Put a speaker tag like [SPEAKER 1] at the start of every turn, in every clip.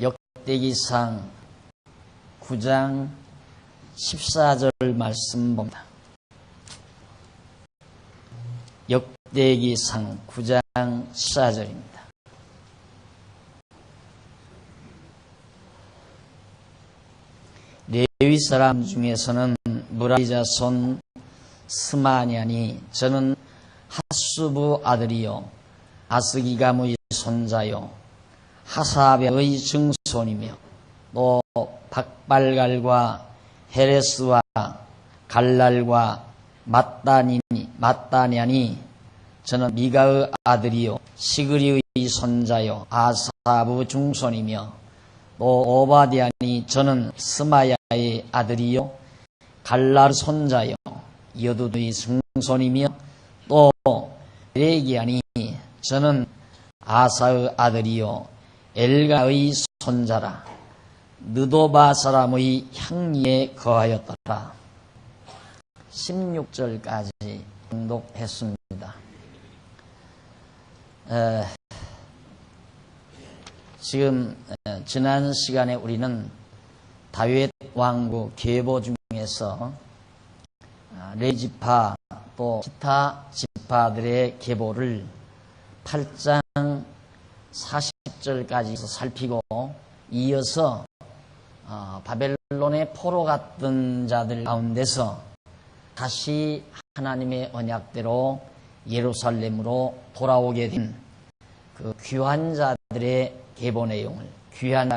[SPEAKER 1] 역대기상 9장 14절 말씀 봅니다. 역대기상 9장 14절입니다. 레위 사람 중에서는 무라리 자손 스마냐니 저는 핫수부 아들이요 아스기감의 손자요 하사베의 증손이며 또 박발갈과 헤레스와 갈랄과 mat다냐니 저는 미가의 아들이요 시그리의 손자요 아사부 중손이며 또 오바디아니 저는 스마야의 아들이요 갈랄 손자요 여두의 증손이며 또 레기아니 저는 아사의 아들이요 엘가의 손자라 느도바 사람의 향리에 거하였더라. 16절까지 봉독했습니다. 지금 지난 시간에 우리는 다윗 왕국 계보 중에서 레지파 또 기타 지파들의 계보를 8장 40절까지 살피고 이어서 바벨론의 포로 갔던 자들 가운데서 다시 하나님의 언약대로 예루살렘으로 돌아오게 된 그 귀한 자들의 계보 내용을, 귀한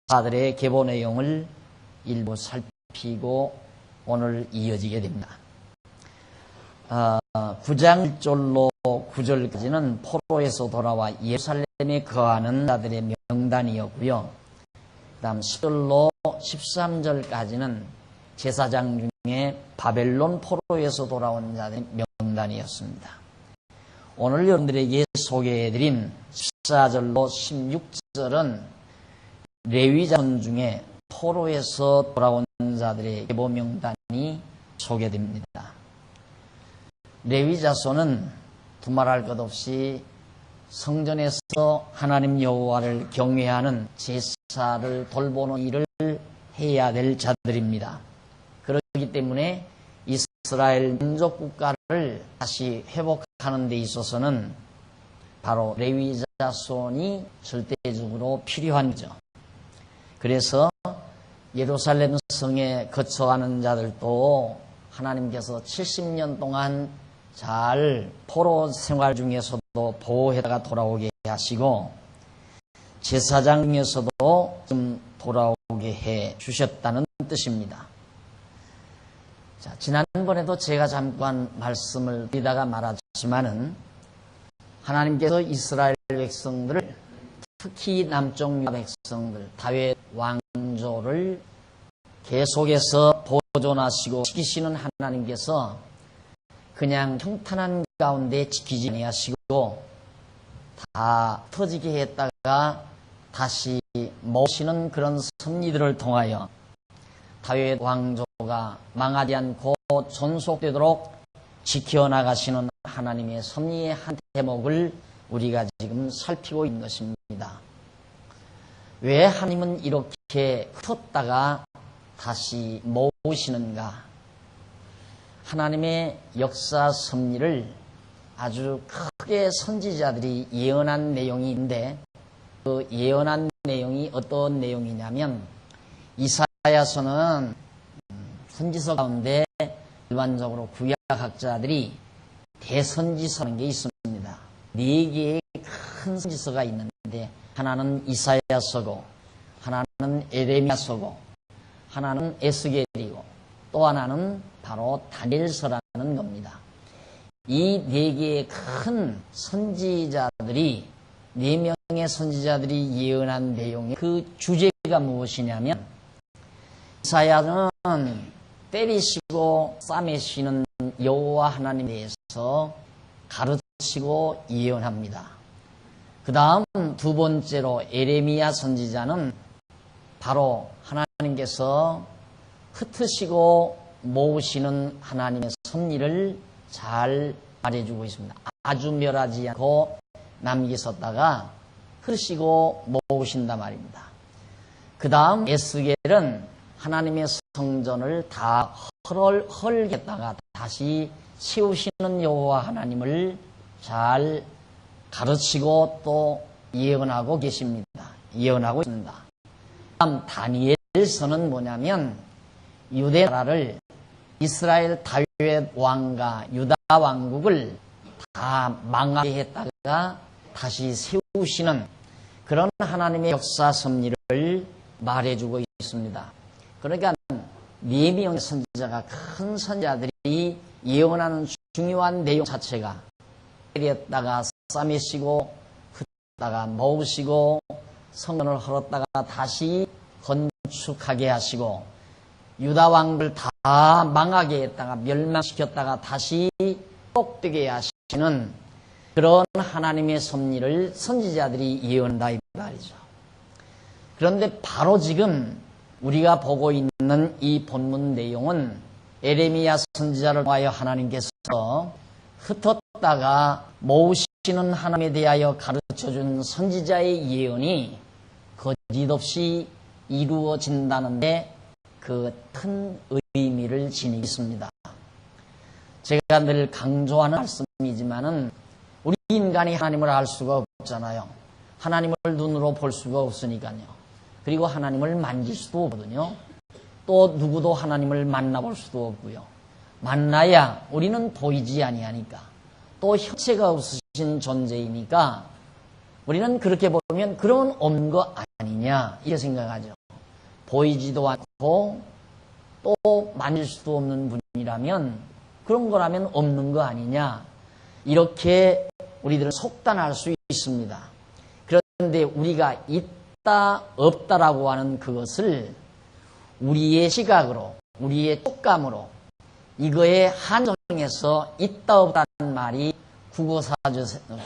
[SPEAKER 1] 자들의 계보 내용을 일부 살피고 오늘 이어지게 됩니다. 9장 1절로 9절까지는 포로에서 돌아와 예루살렘에 거하는 자들의 명단이었고요. 그 다음 10절로 13절까지는 제사장 중에 바벨론 포로에서 돌아온 자들의 명단이었습니다. 오늘 여러분들에게 소개해드린 14절로 16절은 레위 자손 중에 포로에서 돌아온 자들의 계보 명단이 소개됩니다. 레위 자손은 두말할 것 없이 성전에서 하나님 여호와를 경외하는 제사를 돌보는 일을 해야 될 자들입니다. 그렇기 때문에 이스라엘 민족 국가를 다시 회복하는 데 있어서는 바로 레위 자손이 절대적으로 필요한 거죠. 그래서 예루살렘 성에 거처하는 자들도 하나님께서 70년 동안 잘 포로 생활 중에서도 보호해다가 돌아오게 하시고 제사장 중에서도 좀 돌아오게 해 주셨다는 뜻입니다. 자, 지난번에도 제가 잠깐 말씀을 드리다가 말았지만은 하나님께서 이스라엘 백성들을 특히 남쪽 유다 백성들 다윗 왕조를 계속해서 보존하시고 지키시는 하나님께서 그냥 평탄한 가운데 지키지 아니하시고 다 터지게 했다가 다시 모시는 그런 섭리들을 통하여 다윗 왕조가 망하지 않고 존속되도록 지켜나가시는 하나님의 섭리의 한 대목을 우리가 지금 살피고 있는 것입니다. 왜 하나님은 이렇게 흩었다가 다시 모으시는가? 하나님의 역사 섭리를 아주 크게 선지자들이 예언한 내용이 있는데 그 예언한 내용이 어떤 내용이냐면 이사야서는 선지서 가운데 일반적으로 구약학자들이 대선지서라는 게 있습니다. 4개의 큰 선지서가 있는데 하나는 이사야서고 하나는 에레미야서고 하나는 에스겔이고 또 하나는 바로 다니엘서라는 겁니다. 이 4개의 큰 선지자들이 4명의 선지자들이 예언한 내용의 그 주제가 무엇이냐면 이사야는 때리시고 싸매시는 여호와 하나님에 대해서 가르치고 예언합니다. 그 다음 두 번째로 에레미야 선지자는 바로 하나님께서 흩으시고 모으시는 하나님의 섭리를 잘 말해주고 있습니다. 아주 멸하지 않고 남기셨다가 흐르시고 모으신단 말입니다. 그 다음 에스겔은 하나님의 성전을 다 헐겠다가 다시 세우시는 여호와 하나님을 잘 가르치고 또 예언하고 계십니다. 예언하고 있습니다. 다음 다니엘서는 뭐냐면 유대 나라를 이스라엘 다윗 왕과 유다 왕국을 다 망하게 했다가 다시 세우시는 그런 하나님의 역사 섭리를 말해주고 있습니다. 그러니까 네 명의 선지자가 큰 선지자들이 예언하는 중요한 내용 자체가 때렸다가 싸매시고 흩다가 모으시고 성전을 헐었다가 다시 건축하게 하시고 유다 왕들 다 망하게 했다가 멸망시켰다가 다시 회복되게 하시는 그런 하나님의 섭리를 선지자들이 예언한다 이 말이죠. 그런데 바로 지금 우리가 보고 있는 이 본문 내용은 에레미야 선지자를 통하여 하나님께서 흩었다가 모으시는 하나님에 대하여 가르쳐준 선지자의 예언이 거짓없이 이루어진다는데 그 큰 의미를 지니고 있습니다. 제가 늘 강조하는 말씀이지만은 우리 인간이 하나님을 알 수가 없잖아요. 하나님을 눈으로 볼 수가 없으니까요. 그리고 하나님을 만질 수도 없거든요. 또 누구도 하나님을 만나볼 수도 없고요. 만나야 우리는 보이지 아니하니까 또 형체가 없으신 존재이니까 우리는 그렇게 보면 그런 없는 거 아니냐 이렇게 생각하죠. 보이지도 않고 또 만질 수도 없는 분이라면 그런 거라면 없는 거 아니냐 이렇게 우리들은 속단할 수 있습니다. 그런데 우리가 있다 없다라고 하는 그것을 우리의 시각으로 우리의 촉감으로 이거에 한정해서 있다 없다는 말이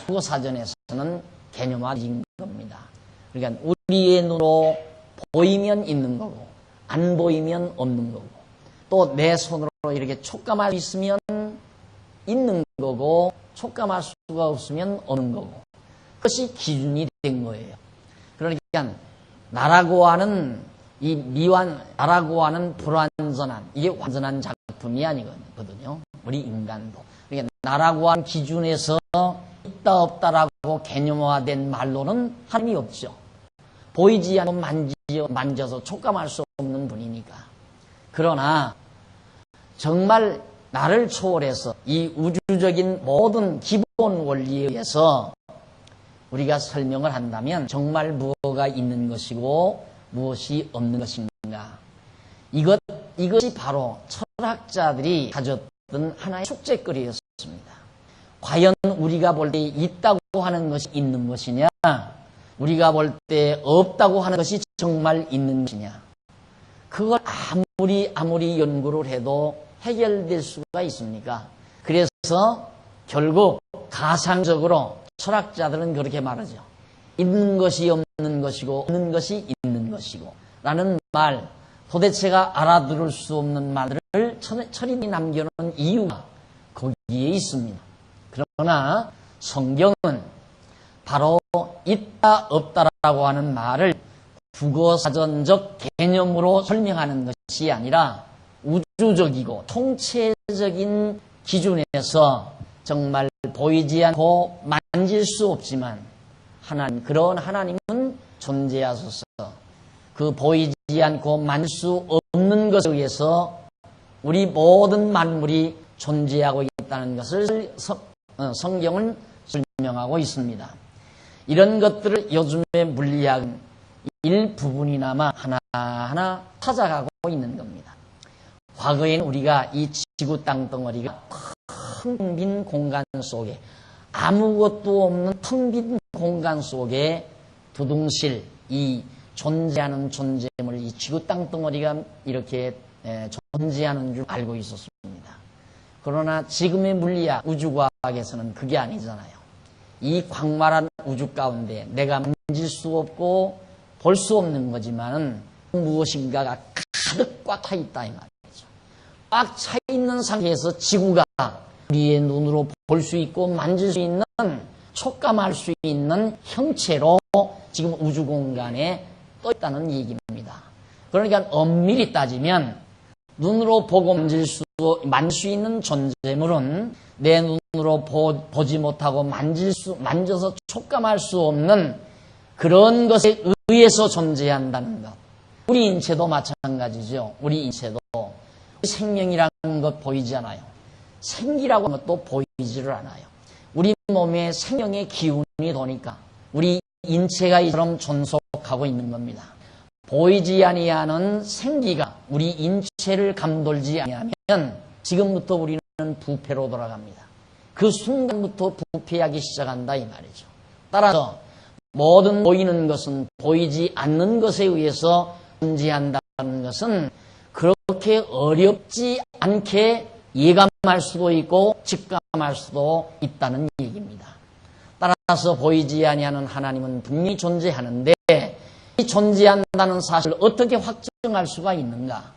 [SPEAKER 1] 국어사전에서는 개념화된 겁니다. 그러니까 우리의 눈으로 보이면 있는 거고 안 보이면 없는 거고 또 내 손으로 이렇게 촉감할 수 있으면 있는 거고 촉감할 수가 없으면 없는 거고 그것이 기준이 된 거예요. 그러니까 나라고 하는 이 나라고 하는 불완전한 이게 완전한 작품이 아니거든요. 우리 인간도. 그러니까 나라고 하는 기준에서 있다 없다라고 개념화된 말로는 하나님이 없죠. 보이지 않고 만져서 촉감할 수 없는 분이니까. 그러나 정말 나를 초월해서 이 우주적인 모든 기본 원리에 의해서 우리가 설명을 한다면 정말 무엇가 있는 것이고 무엇이 없는 것인가. 이것이 바로 철학자들이 가졌던 하나의 숙제거리였습니다. 과연 우리가 볼 때 있다고 하는 것이 있는 것이냐, 우리가 볼 때 없다고 하는 것이 정말 있는 것이냐. 그걸 아무리 연구를 해도 해결될 수가 있습니까? 그래서 결국 가상적으로 철학자들은 그렇게 말하죠. 있는 것이 없는 것이고 없는 것이 있는 것이고 라는 말, 도대체가 알아들을 수 없는 말들을 철인이 남겨놓은 이유가 거기에 있습니다. 그러나 성경은 바로 있다 없다라고 하는 말을 국어사전적 개념으로 설명하는 것이 아니라 우주적이고 통체적인 기준에서 정말 보이지 않고 만질 수 없지만 그런 하나님은 존재하소서. 그 보이지 않고 만질 수 없는 것에 의해서 우리 모든 만물이 존재하고 있다는 것을 성경은 설명하고 있습니다. 이런 것들을 요즘의 물리학은 일부분이나마 하나하나 찾아가고 있는 겁니다. 과거에는 우리가 이 지구 땅덩어리가 텅 빈 공간 속에 아무것도 없는 텅 빈 공간 속에 두둥실 이 존재하는 존재물 이 지구 땅덩어리가 이렇게 존재하는 줄 알고 있었습니다. 그러나 지금의 물리학 우주과학에서는 그게 아니잖아요. 이 광활한 우주 가운데 내가 만질 수 없고 볼 수 없는 거지만 무엇인가가 가득 꽉 차 있다 이 말이죠. 꽉 차 있는 상태에서 지구가 우리의 눈으로 볼 수 있고 만질 수 있는 촉감할 수 있는 형체로 지금 우주 공간에 떠 있다는 얘기입니다. 그러니까 엄밀히 따지면 눈으로 보고 만질 수 있는 존재물은 내 눈으로 보지 못하고 만져서 촉감할 수 없는 그런 것에 의해서 존재한다는 것. 우리 인체도 마찬가지죠. 우리 인체도 생명이라는 것 보이지 않아요. 생기라고 하는 것도 보이지를 않아요. 우리 몸에 생명의 기운이 도니까 우리 인체가 이처럼 존속하고 있는 겁니다. 보이지 아니하는 생기가 우리 인체를 감돌지 아니하면 지금부터 우리는 부패로 돌아갑니다. 그 순간부터 부패하기 시작한다 이 말이죠. 따라서 모든 보이는 것은 보이지 않는 것에 의해서 존재한다는 것은 그렇게 어렵지 않게 예감할 수도 있고 직감할 수도 있다는 얘기입니다. 따라서 보이지 아니하는 하나님은 분명히 존재하는데 이 존재한다는 사실을 어떻게 확정할 수가 있는가?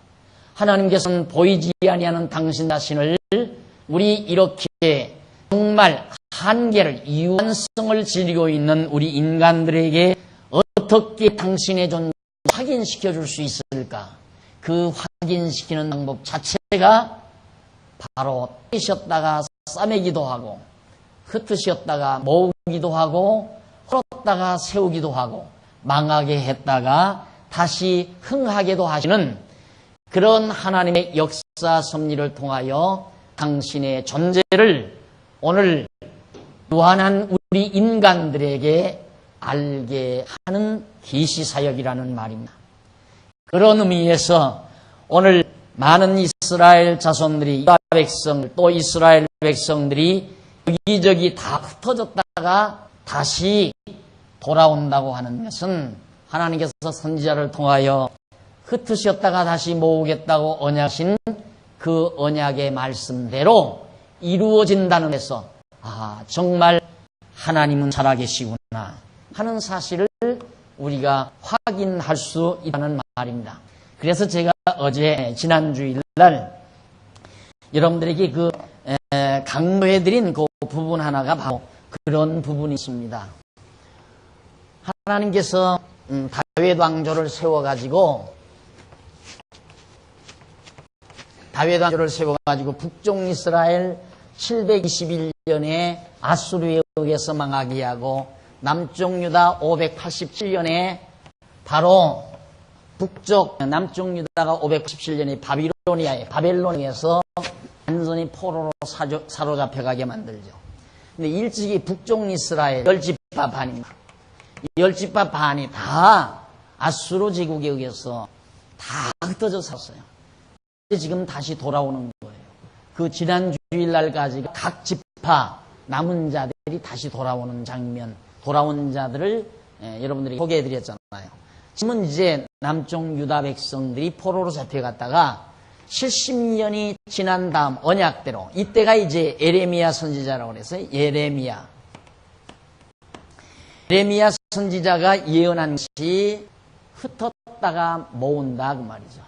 [SPEAKER 1] 하나님께서는 보이지 아니하는 당신 자신을 우리 이렇게 정말 한계를 유한성을 지니고 있는 우리 인간들에게 어떻게 당신의 존재 확인시켜 줄 수 있을까? 그 확인시키는 방법 자체가 바로 떼셨다가 싸매기도 하고 흩으셨다가 모으기도 하고 헐었다가 세우기도 하고 망하게 했다가 다시 흥하게도 하시는 그런 하나님의 역사 섭리를 통하여 당신의 존재를 오늘 유한한 우리 인간들에게 알게 하는 계시사역이라는 말입니다. 그런 의미에서 오늘 많은 이스라엘 자손들이 유다 백성 또 이스라엘 백성들이 여기저기 다 흩어졌다가 다시 돌아온다고 하는 것은 하나님께서 선지자를 통하여 흩으셨다가 다시 모으겠다고 언약하신 그 언약의 말씀대로 이루어진다는 데서 정말 하나님은 살아계시구나 하는 사실을 우리가 확인할 수 있다는 말입니다. 그래서 제가 어제 지난주일날 여러분들에게 강조해드린 그 부분 하나가 바로 그런 부분이 있습니다. 하나님께서 다윗 왕조를 세워가지고 북쪽 이스라엘 721년에 아수르에 의해서 망하게 하고 남쪽 유다 587년에 바로 남쪽 유다가 587년에 바벨론에서 완전히 포로로 사로잡혀가게 만들죠. 근데 일찍이 북쪽 이스라엘 10지파 반입니다. 10지파 반이 다 아수르 제국에 의해서 다 흩어져 살았어요. 지금 다시 돌아오는 거예요. 그 지난 주일날까지 각 지파 남은 자들이 다시 돌아오는 장면, 돌아온 자들을 여러분들이 소개해드렸잖아요. 지금은 이제 남쪽 유다 백성들이 포로로 잡혀갔다가 70년이 지난 다음 언약대로 이때가 이제 예레미야 선지자라고 그래서 예레미야 선지자가 예언한 것이 흩었다가 모은다 그 말이죠.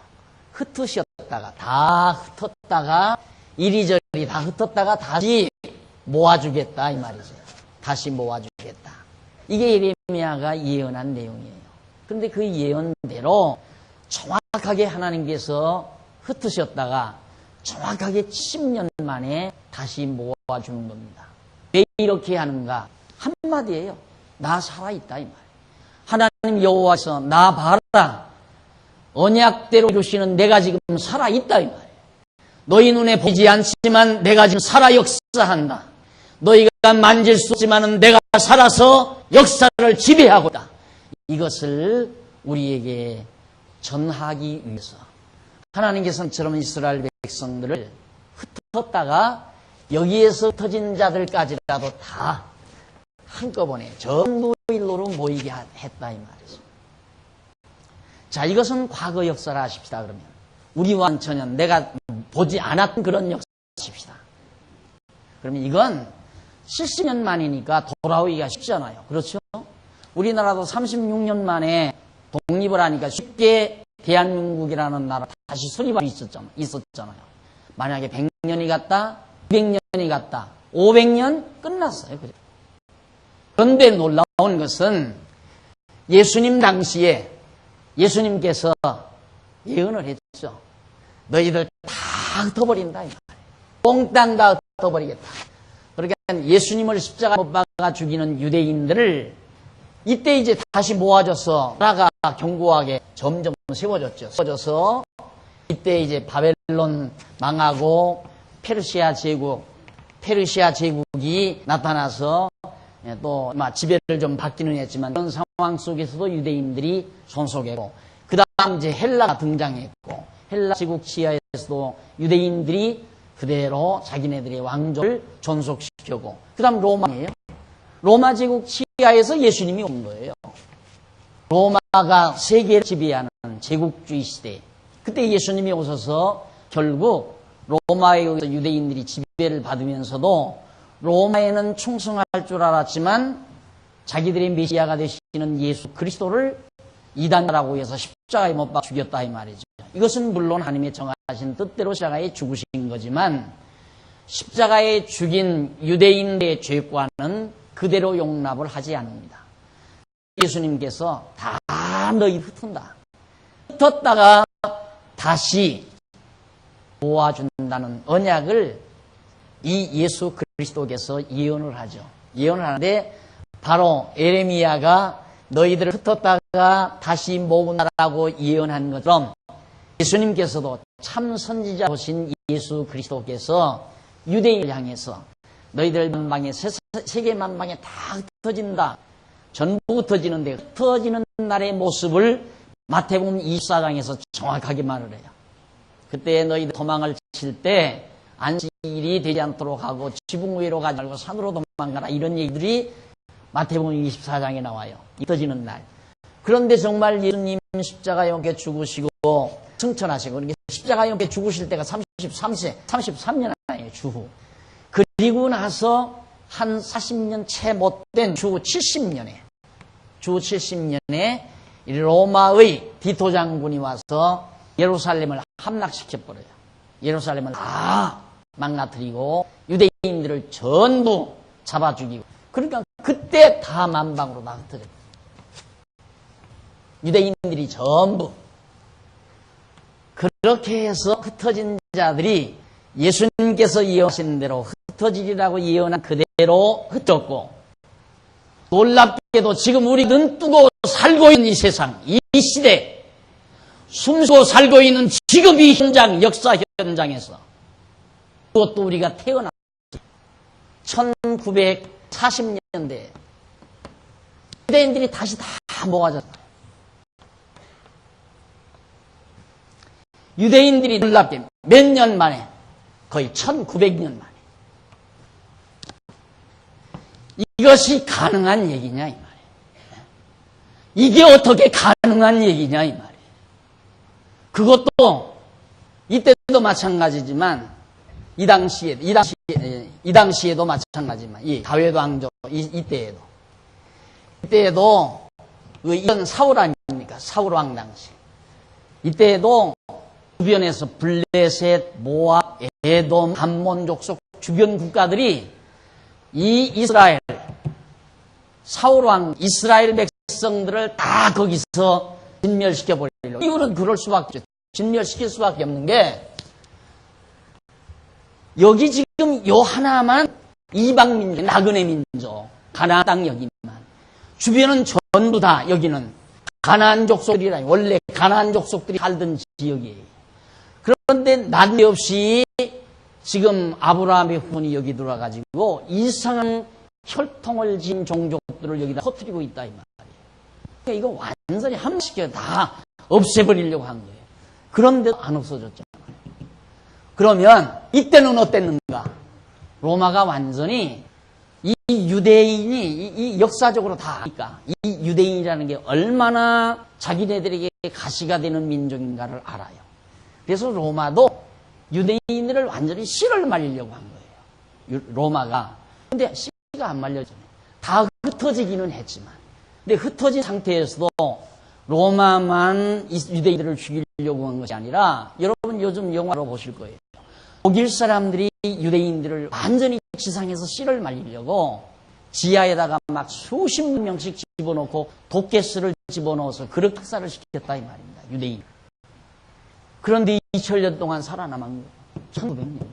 [SPEAKER 1] 다 흩었다가 이리저리 다 흩었다가 다시 모아주겠다 이 말이죠. 다시 모아주겠다. 이게 예레미야가 예언한 내용이에요. 그런데 그 예언대로 정확하게 하나님께서 흩으셨다가 정확하게 70년 만에 다시 모아주는 겁니다. 왜 이렇게 하는가? 한마디예요. 나 살아있다 이 말. 하나님 여호와께서 나 봐라. 언약대로 주시는 내가 지금 살아있다 이 말이에요. 너희 눈에 보이지 않지만 내가 지금 살아 역사한다. 너희가 만질 수 없지만 내가 살아서 역사를 지배하고 있다. 이것을 우리에게 전하기 위해서 하나님께서는 저런 이스라엘 백성들을 흩었다가 여기에서 흩어진 자들까지라도 다 한꺼번에 전부 일로로 모이게 했다 이 말이죠. 자, 이것은 과거 역사를 하십시다. 그러면 우리와 전혀 내가 보지 않았던 그런 역사십시다. 그러면 이건 70년 만이니까 돌아오기가 쉽잖아요. 그렇죠? 우리나라도 36년 만에 독립을 하니까 쉽게 대한민국이라는 나라 다시 수립할 수 있었잖아요. 만약에 100년이 갔다, 200년이 갔다, 500년 끝났어요. 그래. 그런데 놀라운 것은 예수님 당시에 예수님께서 예언을 했죠. 너희들 다 흩어버린다 이 말이에요. 몽땅 다 흩어버리겠다. 그러니까 예수님을 십자가 못 박아 죽이는 유대인들을 이때 이제 다시 모아져서 나라가 견고하게 점점 세워졌죠. 세워져서 이때 이제 바벨론 망하고 페르시아 제국이 나타나서 또 지배를 좀 받기는 했지만 그런 상황 속에서도 유대인들이 존속했고 그 다음 이제 헬라가 등장했고 헬라 제국 치하에서도 유대인들이 그대로 자기네들의 왕조를 존속시켰고 그 다음 로마예요. 로마 제국 치하에서 예수님이 온 거예요. 로마가 세계를 지배하는 제국주의 시대 그때 예수님이 오셔서 결국 로마에 의해서 유대인들이 지배를 받으면서도 로마에는 충성할 줄 알았지만 자기들의 메시아가 되시는 예수 그리스도를 이단자라고 해서 십자가에 못 박아 죽였다 이 말이죠. 이것은 물론 하나님의 정하신 뜻대로 십자가에 죽으신 거지만 십자가에 죽인 유대인의 죄과는 그대로 용납을 하지 않습니다. 예수님께서 다 너희 흩은다. 흩었다가 다시 모아준다는 언약을 이 예수 그리스도께서 예언을 하죠. 예언을 하는데 바로 에레미야가 너희들을 흩었다가 다시 모은다라고 예언한 것처럼 예수님께서도 참 선지자 보신 예수 그리스도께서 유대인을 향해서 너희들 만방에 세계 만방에 다 흩어진다. 전부 흩어지는데 흩어지는 날의 모습을 마태복음 24장에서 정확하게 말을 해요. 그때 너희들 도망을 칠 때 안식일이 되지 않도록 하고 지붕 위로 가지 말고 산으로 도망가라 이런 얘기들이 마태복음 24장에 나와요. 흩어지는 날. 그런데 정말 예수님 십자가에 함께 죽으시고 승천하시고 그러니까 십자가에 함께 죽으실 때가 33년 아니에요. 주후. 그리고 나서 한 40년 채 못된 주 70년에 로마의 디토 장군이 와서 예루살렘을 함락시켜버려요. 예루살렘을 다 망가뜨리고 유대인들을 전부 잡아 죽이고 그러니까 그때 다 만방으로 다 흩어져요. 유대인들이 전부 그렇게 해서 흩어진 자들이 예수님께서 예언하신 대로 흩어지리라고 예언한 그대로 흩어졌고 놀랍게도 지금 우리 눈 뜨고 살고 있는 이 세상, 이 시대 숨쉬고 살고 있는 지금 이 현장, 역사 현장에서 그것도 우리가 태어났어요. 1940년대에 유대인들이 다시 다 모아졌어요. 유대인들이 놀랍게 몇 년 만에 거의 1900년 만에 이것이 가능한 얘기냐 이 말이에요. 이게 어떻게 가능한 얘기냐 이 말이에요. 그것도 이때도 마찬가지지만 이 당시에도 마찬가지지만 이 다윗 왕조 이때에도 이건 사울 아닙니까? 사울 왕 당시 이때에도 주변에서 블레셋, 모압, 에돔, 암몬 족속 주변 국가들이 이 이스라엘 사울 왕 이스라엘 백성들을 다 거기서 진멸시켜 버리려고. 이유는 그럴 수밖에 없죠. 진멸시킬 수밖에 없는 게 여기 지금 요 하나만 이방 민족, 나그네 민족, 가나안 땅 여기만 주변은 전부 다 여기는 가나안 족속들이라 원래 가나안 족속들이 살던 지역이에요. 그런데 난데없이 지금 아브라함의 후손이 여기 들어와가지고 이상한 혈통을 지닌 종족들을 여기다 터뜨리고 있다 이 말이에요. 그러니까 이거 완전히 함식해 다 없애버리려고 한 거예요. 그런데도 안 없어졌잖아요. 그러면 이때는 어땠는가? 로마가 완전히 이 유대인이 이 역사적으로 다 아니까 이 유대인이라는 게 얼마나 자기네들에게 가시가 되는 민족인가를 알아요. 그래서 로마도 유대인들을 완전히 씨를 말리려고 한 거예요. 로마가. 근데 씨가 안 말려지네. 다 흩어지기는 했지만. 근데 흩어진 상태에서도 로마만 유대인들을 죽이려고 한 것이 아니라 여러분 요즘 영화로 보실 거예요. 독일 사람들이 유대인들을 완전히 지상에서 씨를 말리려고 지하에다가 막 수십 명씩 집어넣고 독가스를 집어넣어서 그렇게 학살을 시켰다 이 말입니다. 유대인. 그런데 2000년 동안 살아남은 거예요. 1900년.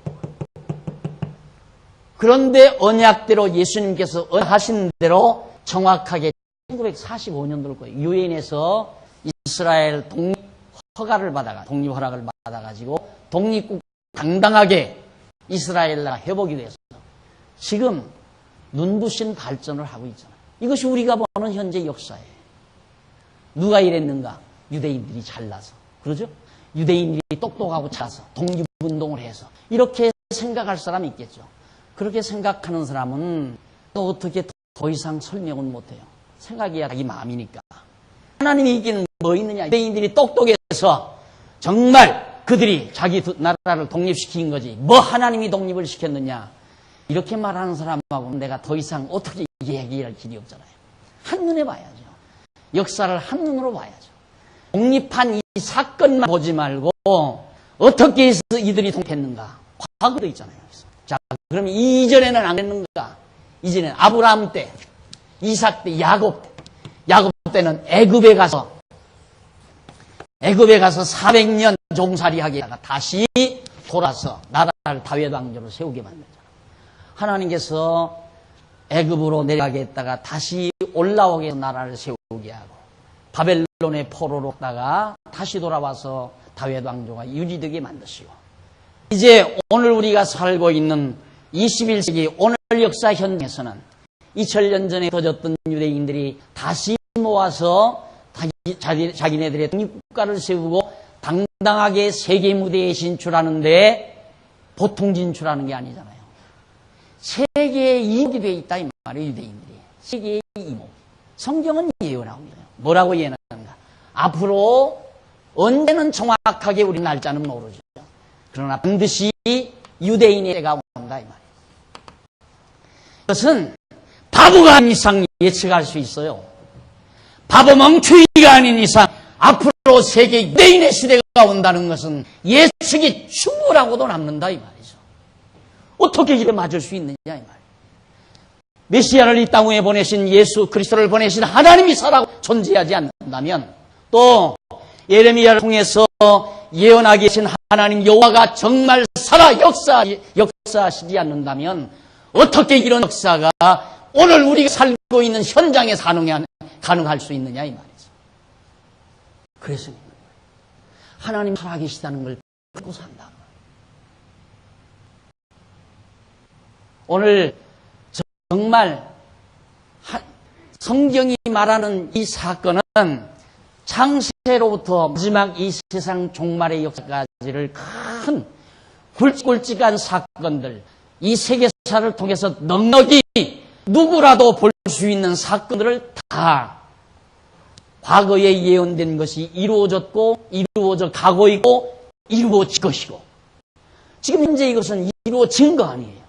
[SPEAKER 1] 그런데 언약대로 예수님께서 하신 대로 정확하게 1945년도일 거예요. 유엔에서 이스라엘 독립 허가를 독립 허락을 받아가지고 독립국 당당하게 이스라엘 나라 회복이 돼서 지금 눈부신 발전을 하고 있잖아요. 이것이 우리가 보는 현재 역사예요. 누가 이랬는가? 유대인들이 잘나서. 그러죠? 유대인들이 똑똑하고 잘나서 독립운동을 해서 이렇게 생각할 사람이 있겠죠. 그렇게 생각하는 사람은 또 어떻게 더 이상 설명은 못해요. 생각이야 자기 마음이니까. 하나님이 이기는 뭐 있느냐? 유대인들이 똑똑해서 정말 그들이 자기 나라를 독립시킨 거지. 뭐 하나님이 독립을 시켰느냐? 이렇게 말하는 사람하고는 내가 더 이상 어떻게 얘기할 길이 없잖아요. 한눈에 봐야죠. 역사를 한눈으로 봐야죠. 독립한 이 사건만 보지 말고 어떻게 해서 이들이 독립했는가? 과거도 있잖아요. 자, 그러면 이전에는 안 했는가? 이전에는 아브라함 때, 이삭 때, 야곱 때. 야곱 때는 애굽에 가서 400년 종살이하게 하다가 다시 돌아서 나라를 다윗 왕조로 세우게 만들잖아요. 하나님께서 애굽으로 내려가게 했다가 다시 올라오게 해서 나라를 세우게 하고 바벨론의 포로로 갔다가 다시 돌아와서 다윗 왕조가 유지되게 만드시고 이제 오늘 우리가 살고 있는 21세기 오늘 역사 현장에서는 2000년 전에 터졌던 유대인들이 다시 모아서 자기네들의 독립국가를 세우고 당당하게 세계 무대에 진출하는데 보통 진출하는 게 아니잖아요. 세계의 이목이 되어 있다 이 말이에요. 유대인들이. 세계의 이목. 성경은 예언하고 있어요. 뭐라고 예언하는가? 앞으로 언제는 정확하게 우리 날짜는 모르죠. 그러나 반드시 유대인의 때가 온다 이 말이에요. 그것은 바보가 아닌 이상 예측할 수 있어요. 바보 멍충이가 아닌 이상 앞으로 세계 유대인의 시대가 온다는 것은 예측이 충분하고도 남는다 이 말이죠. 어떻게 이래 맞을 수 있느냐 이 말이에요. 메시아를 이 땅에 보내신 예수 그리스도를 보내신 하나님이 살아고 존재하지 않는다면 또 예레미야를 통해서 예언하게 하신 하나님 여호와가 정말 살아 역사하시지 않는다면 어떻게 이런 역사가 오늘 우리가 살고 있는 현장에 가능할 수 있느냐 이 말이죠. 그래서 하나님 살아계시다는 걸 믿고 산다. 오늘 정말 성경이 말하는 이 사건은 창세로부터 마지막 이 세상 종말의 역사까지를 큰 굵직굵직한 사건들, 이 세계사를 통해서 넉넉히 누구라도 볼 수 있는 사건들을 다 과거에 예언된 것이 이루어졌고 이루어져 가고 있고 이루어질 것이고 지금 현재 이것은 이루어진 거 아니에요.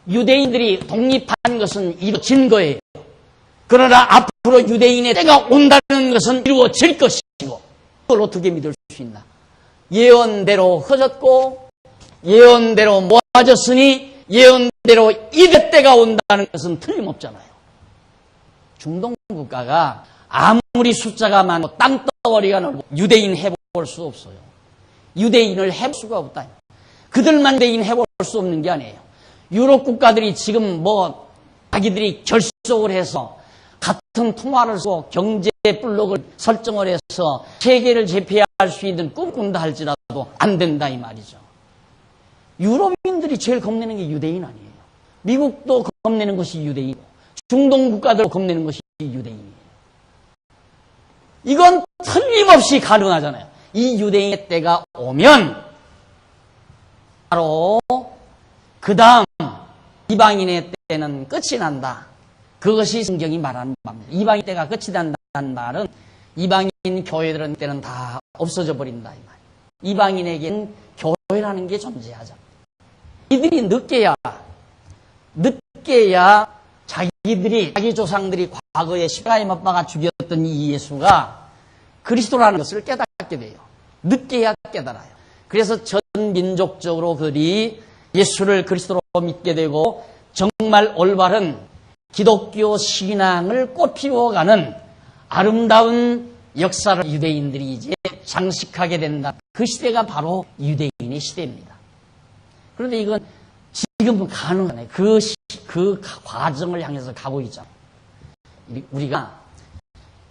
[SPEAKER 1] 유대인들이 독립한 것은 이루어진 거예요. 그러나 앞으로 유대인의 때가 온다는 것은 이루어질 것이고 그걸 어떻게 믿을 수 있나? 예언대로 허졌고 예언대로 모아졌으니 예언대로 이들 때가 온다는 것은 틀림없잖아요. 중동 국가가 아무리 숫자가 많고 땅덩어리가 넓고 유대인 해볼 수 없어요. 유대인을 해볼 수가 없다. 그들만 유대인 해볼 수 없는 게 아니에요. 유럽 국가들이 지금 자기들이 결속을 해서 같은 통화를 쓰고 경제 블록을 설정을 해서 세계를 제패할 수 있는 꿈꾼다 할지라도 안 된다 이 말이죠. 유럽인들이 제일 겁내는 게 유대인 아니에요. 미국도 겁내는 것이 유대인이고 중동 국가들 겁내는 것이 유대인이에요. 이건 틀림없이 가능하잖아요. 이 유대인의 때가 오면 바로 그 다음 이방인의 때는 끝이 난다. 그것이 성경이 말하는 바입니다. 이방인 때가 끝이 난다는 말은 이방인 교회들은 때는 다 없어져 버린다 이 말. 이방인에게는 교회라는 게 존재하잖아. 이들이 늦게야 자기 조상들이 과거에 십자가에 못 박아 죽였던 이 예수가 그리스도라는 것을 깨닫게 돼요. 늦게야 깨달아요. 그래서 전 민족적으로 그들이 예수를 그리스도로 믿게 되고 정말 올바른 기독교 신앙을 꽃피워가는 아름다운 역사를 유대인들이 이제 장식하게 된다. 그 시대가 바로 유대인의 시대입니다. 그런데 이건 지금은 가능하네. 그 과정을 향해서 가고 있잖아요. 우리가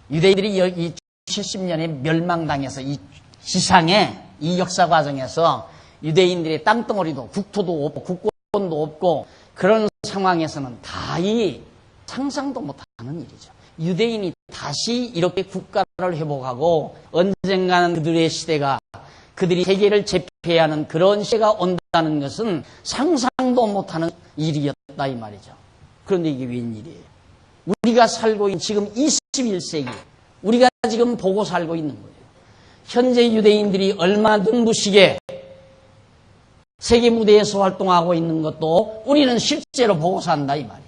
[SPEAKER 1] 유대인들이 이 70년에 멸망당해서 이 지상에 이 역사 과정에서 유대인들의 땅덩어리도 국토도 없고 국권도 없고 그런 상황에서는 다 이 상상도 못하는 일이죠. 유대인이 다시 이렇게 국가를 회복하고 언젠가는 그들의 시대가 그들이 세계를 제패하는 그런 시대가 온다는 것은 상상도 못하는 일이었다 이 말이죠. 그런데 이게 웬일이에요? 우리가 살고 있는 지금 21세기 우리가 지금 보고 살고 있는 거예요. 현재 유대인들이 얼마나 눈부시게 세계 무대에서 활동하고 있는 것도 우리는 실제로 보고 산다 이 말이죠.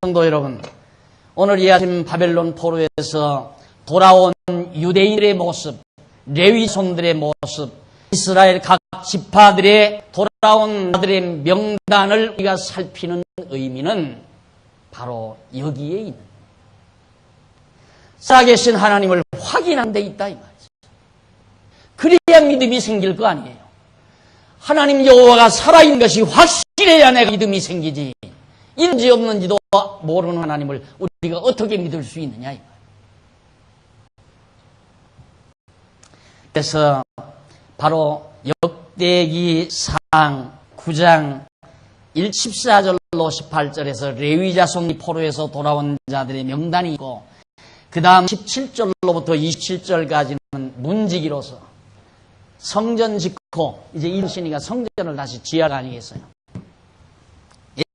[SPEAKER 1] 성도 여러분, 오늘 이 아침 바벨론 포로에서 돌아온 유대인들의 모습, 레위손들의 모습, 이스라엘 각 지파들의 돌아온 자들의 명단을 우리가 살피는 의미는 바로 여기에 있는 살아계신 하나님을 확인한 데 있다 이 말이죠. 그래야 믿음이 생길 거 아니에요. 하나님 여호와가 살아있는 것이 확실해야 내가 믿음이 생기지. 있는지 없는지도 모르는 하나님을 우리가 어떻게 믿을 수 있느냐 이 말이에요. 그래서 바로 역대기상 9장 14절로 18절에서 레위 자손이 포로에서 돌아온 자들의 명단이 있고 그 다음 17절로부터 27절까지는 문지기로서 성전 짓고 이제 인신이가 성전을 다시 지어가 아니겠어요.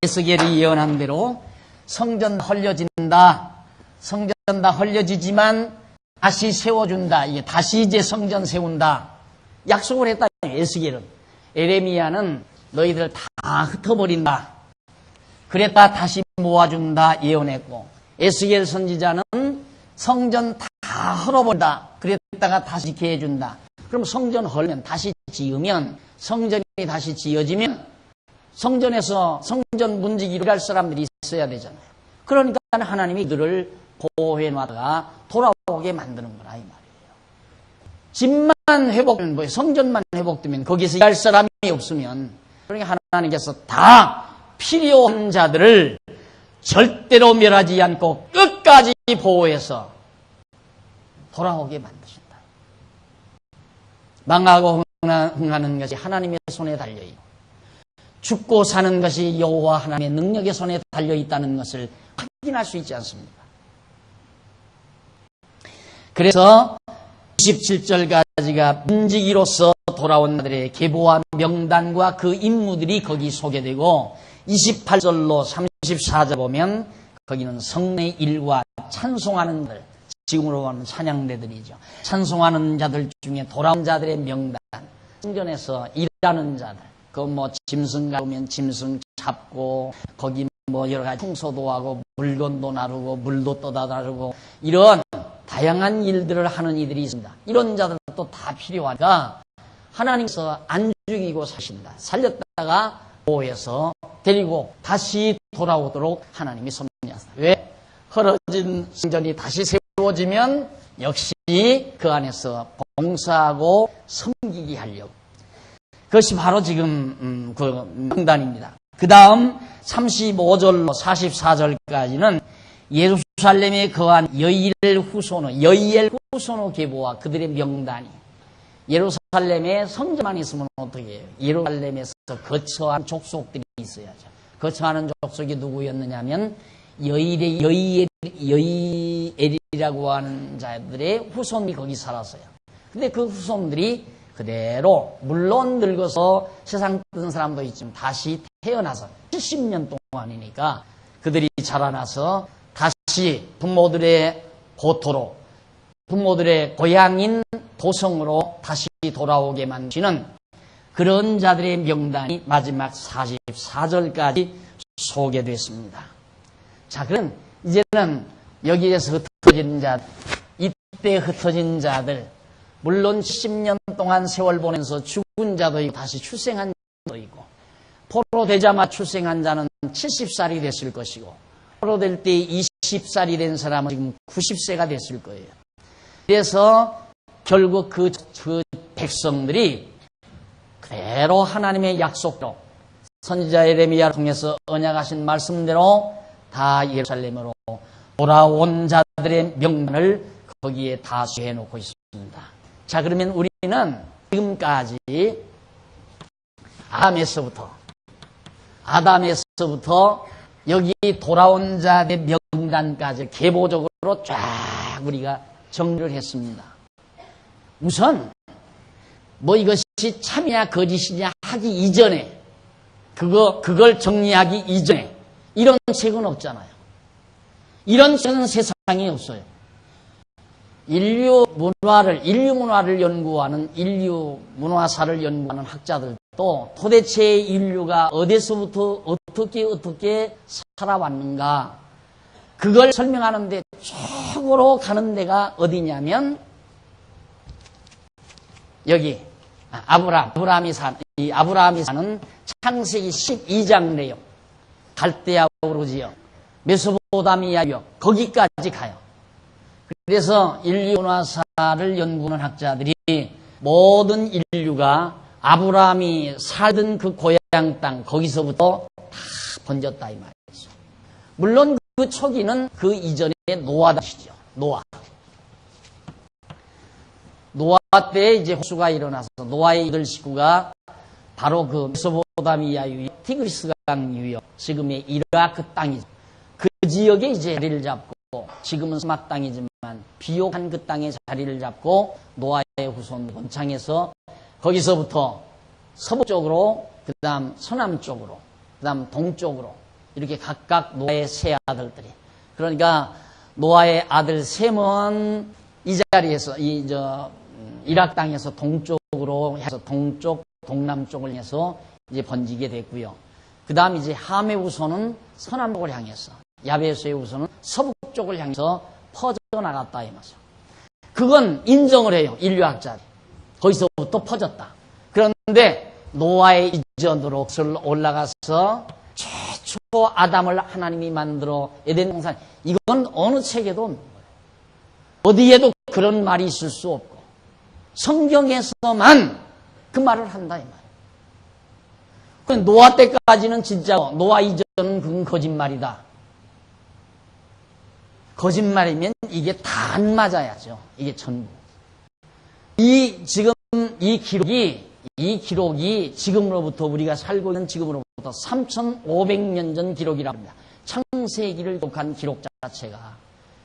[SPEAKER 1] 에스겔이 예언한 대로 성전 헐려진다. 성전 다 헐려지지만 다시 세워준다. 이게 다시 이제 성전 세운다. 약속을 했다. 에스겔은. 에레미야는 너희들 다 흩어버린다. 그랬다 다시 모아준다 예언했고 에스겔 선지자는 성전 다 헐어버린다. 그랬다가 다시 개해준다. 그럼 성전 헐면 다시 지으면 성전이 다시 지어지면 성전에서 성전 문지기로 갈 사람들이 있어야 되잖아요. 그러니까 하나님이 그들을 보호해 놨다가 돌아오게 만드는 거라 이 말이에요. 집만 회복되면 뭐예요? 성전만 회복되면 거기서 일할 사람이 없으면 그러니까 하나님께서 다 필요한 자들을 절대로 멸하지 않고 끝까지 보호해서 돌아오게 만드신다. 망하고 흥하는 것이 하나님의 손에 달려있고 죽고 사는 것이 여호와 하나님의 능력의 손에 달려있다는 것을 확인할 수 있지 않습니까? 그래서 27절까지가 문지기로서 돌아온 자들의 계보와 명단과 그 인물들이 거기 소개되고 28절로 34절 보면 거기는 성례의 일과 찬송하는 자들, 지금으로 가면 찬양대들이죠. 찬송하는 자들 중에 돌아온 자들의 명단, 성전에서 일하는 자들, 그 뭐 짐승 가면 짐승 잡고 거기 뭐 여러 가지 청소도 하고 물건도 나르고 물도 떠다 나르고 이런 다양한 일들을 하는 이들이 있습니다. 이런 자들도 다 필요하니까 하나님께서 안 죽이고 사신다. 살렸다가 보호해서 데리고 다시 돌아오도록 하나님이 섭리하셨다. 왜? 헐어진 성전이 다시 세워지면 역시 그 안에서 봉사하고 섬기게 하려고. 그것이 바로 지금 그 명단입니다. 그 다음 35절로 44절까지는 예루살렘에 거한 여이엘 후손의 계보와 그들의 명단이 예루살렘에 성전만 있으면 어떻게 해요? 예루살렘에서 거처한 족속들이 있어야죠. 거처하는 족속이 누구였느냐면 여이엘이라고 하는 자들의 후손이 거기 살았어요. 근데 그 후손들이 그대로 물론 늙어서 세상 뜬 사람도 있지만 다시 태어나서 70년 동안이니까 그들이 자라나서 다시 부모들의 고토로 부모들의 고향인 도성으로 다시 돌아오게 만드는 그런 자들의 명단이 마지막 44절까지 소개됐습니다. 자, 그럼 이제는 여기에서 흩어진 자들, 이때 흩어진 자들, 물론 70년 동안 세월 보내면서 죽은 자도 있고 다시 출생한 자도 있고 포로되자마자 출생한 자는 70살이 됐을 것이고 포로될 때 20살이 된 사람은 지금 90세가 됐을 거예요. 그래서 결국 그 백성들이 그대로 하나님의 약속대로 선지자 예레미야를 통해서 언약하신 말씀대로 다 예루살렘으로 돌아온 자들의 명단을 거기에 다 수해 놓고 있습니다. 자, 그러면 우리는 지금까지 아담에서부터 여기 돌아온 자의 명단까지 계보적으로 쫙 우리가 정리를 했습니다. 우선 뭐 이것이 참이냐 거짓이냐 하기 이전에 그걸 정리하기 이전에 이런 책은 없잖아요. 이런 책은 세상에 없어요. 인류 문화를 연구하는 인류 문화사를 연구하는 학자들도 도대체 인류가 어디서부터 어떻게 살아왔는가 그걸 설명하는데 최고로 가는 데가 어디냐면 여기 아브라함이 사는 창세기 12장 내용, 갈대아 우르 지역, 메소포타미아 지역 거기까지 가요. 그래서 인류 문화사를 연구하는 학자들이 모든 인류가 아브라함이 살던 그 고향 땅 거기서부터 다 번졌다 이 말이죠. 물론 그 초기는 그 이전에 노아 당시죠. 노아 때 이제 홍수가 일어나서 노아의 이들 식구가 바로 그 메소포타미아 유역, 티그리스강 유역, 지금의 이라크 땅이죠. 그 지역에 이제 자리를 잡고 지금은 사막 땅이지만 비옥한 그 땅에 자리를 잡고 노아의 후손 원창에서 거기서부터 서부 쪽으로 그다음 서남 쪽으로 그다음 동쪽으로 이렇게 각각 노아의 세 아들들이 그러니까 노아의 아들 셈은 이 자리에서 이라크 땅에서 동쪽으로 해서 동쪽 동남쪽을 향해서 이제 번지게 됐고요. 그다음 이제 함의 후손은 서남쪽을 향해서 야베스의 후손은 서북 쪽을 향해서 퍼져나갔다 이 말이죠. 그건 인정을 해요. 인류학자들이. 거기서부터 퍼졌다. 그런데 노아의 이전으로 올라가서 최초 아담을 하나님이 만들어 에덴 동산 이건 어느 책에도 없는 거예요. 어디에도 그런 말이 있을 수 없고 성경에서만 그 말을 한다 이 말이에요. 노아 때까지는 진짜고 노아 이전은 그건 거짓말이다. 거짓말이면 이게 다 안 맞아야죠. 이게 전부. 지금 이 기록이 지금으로부터 우리가 살고 있는 지금으로부터 3,500년 전 기록이라고 합니다. 창세기를 기록한 기록 자체가.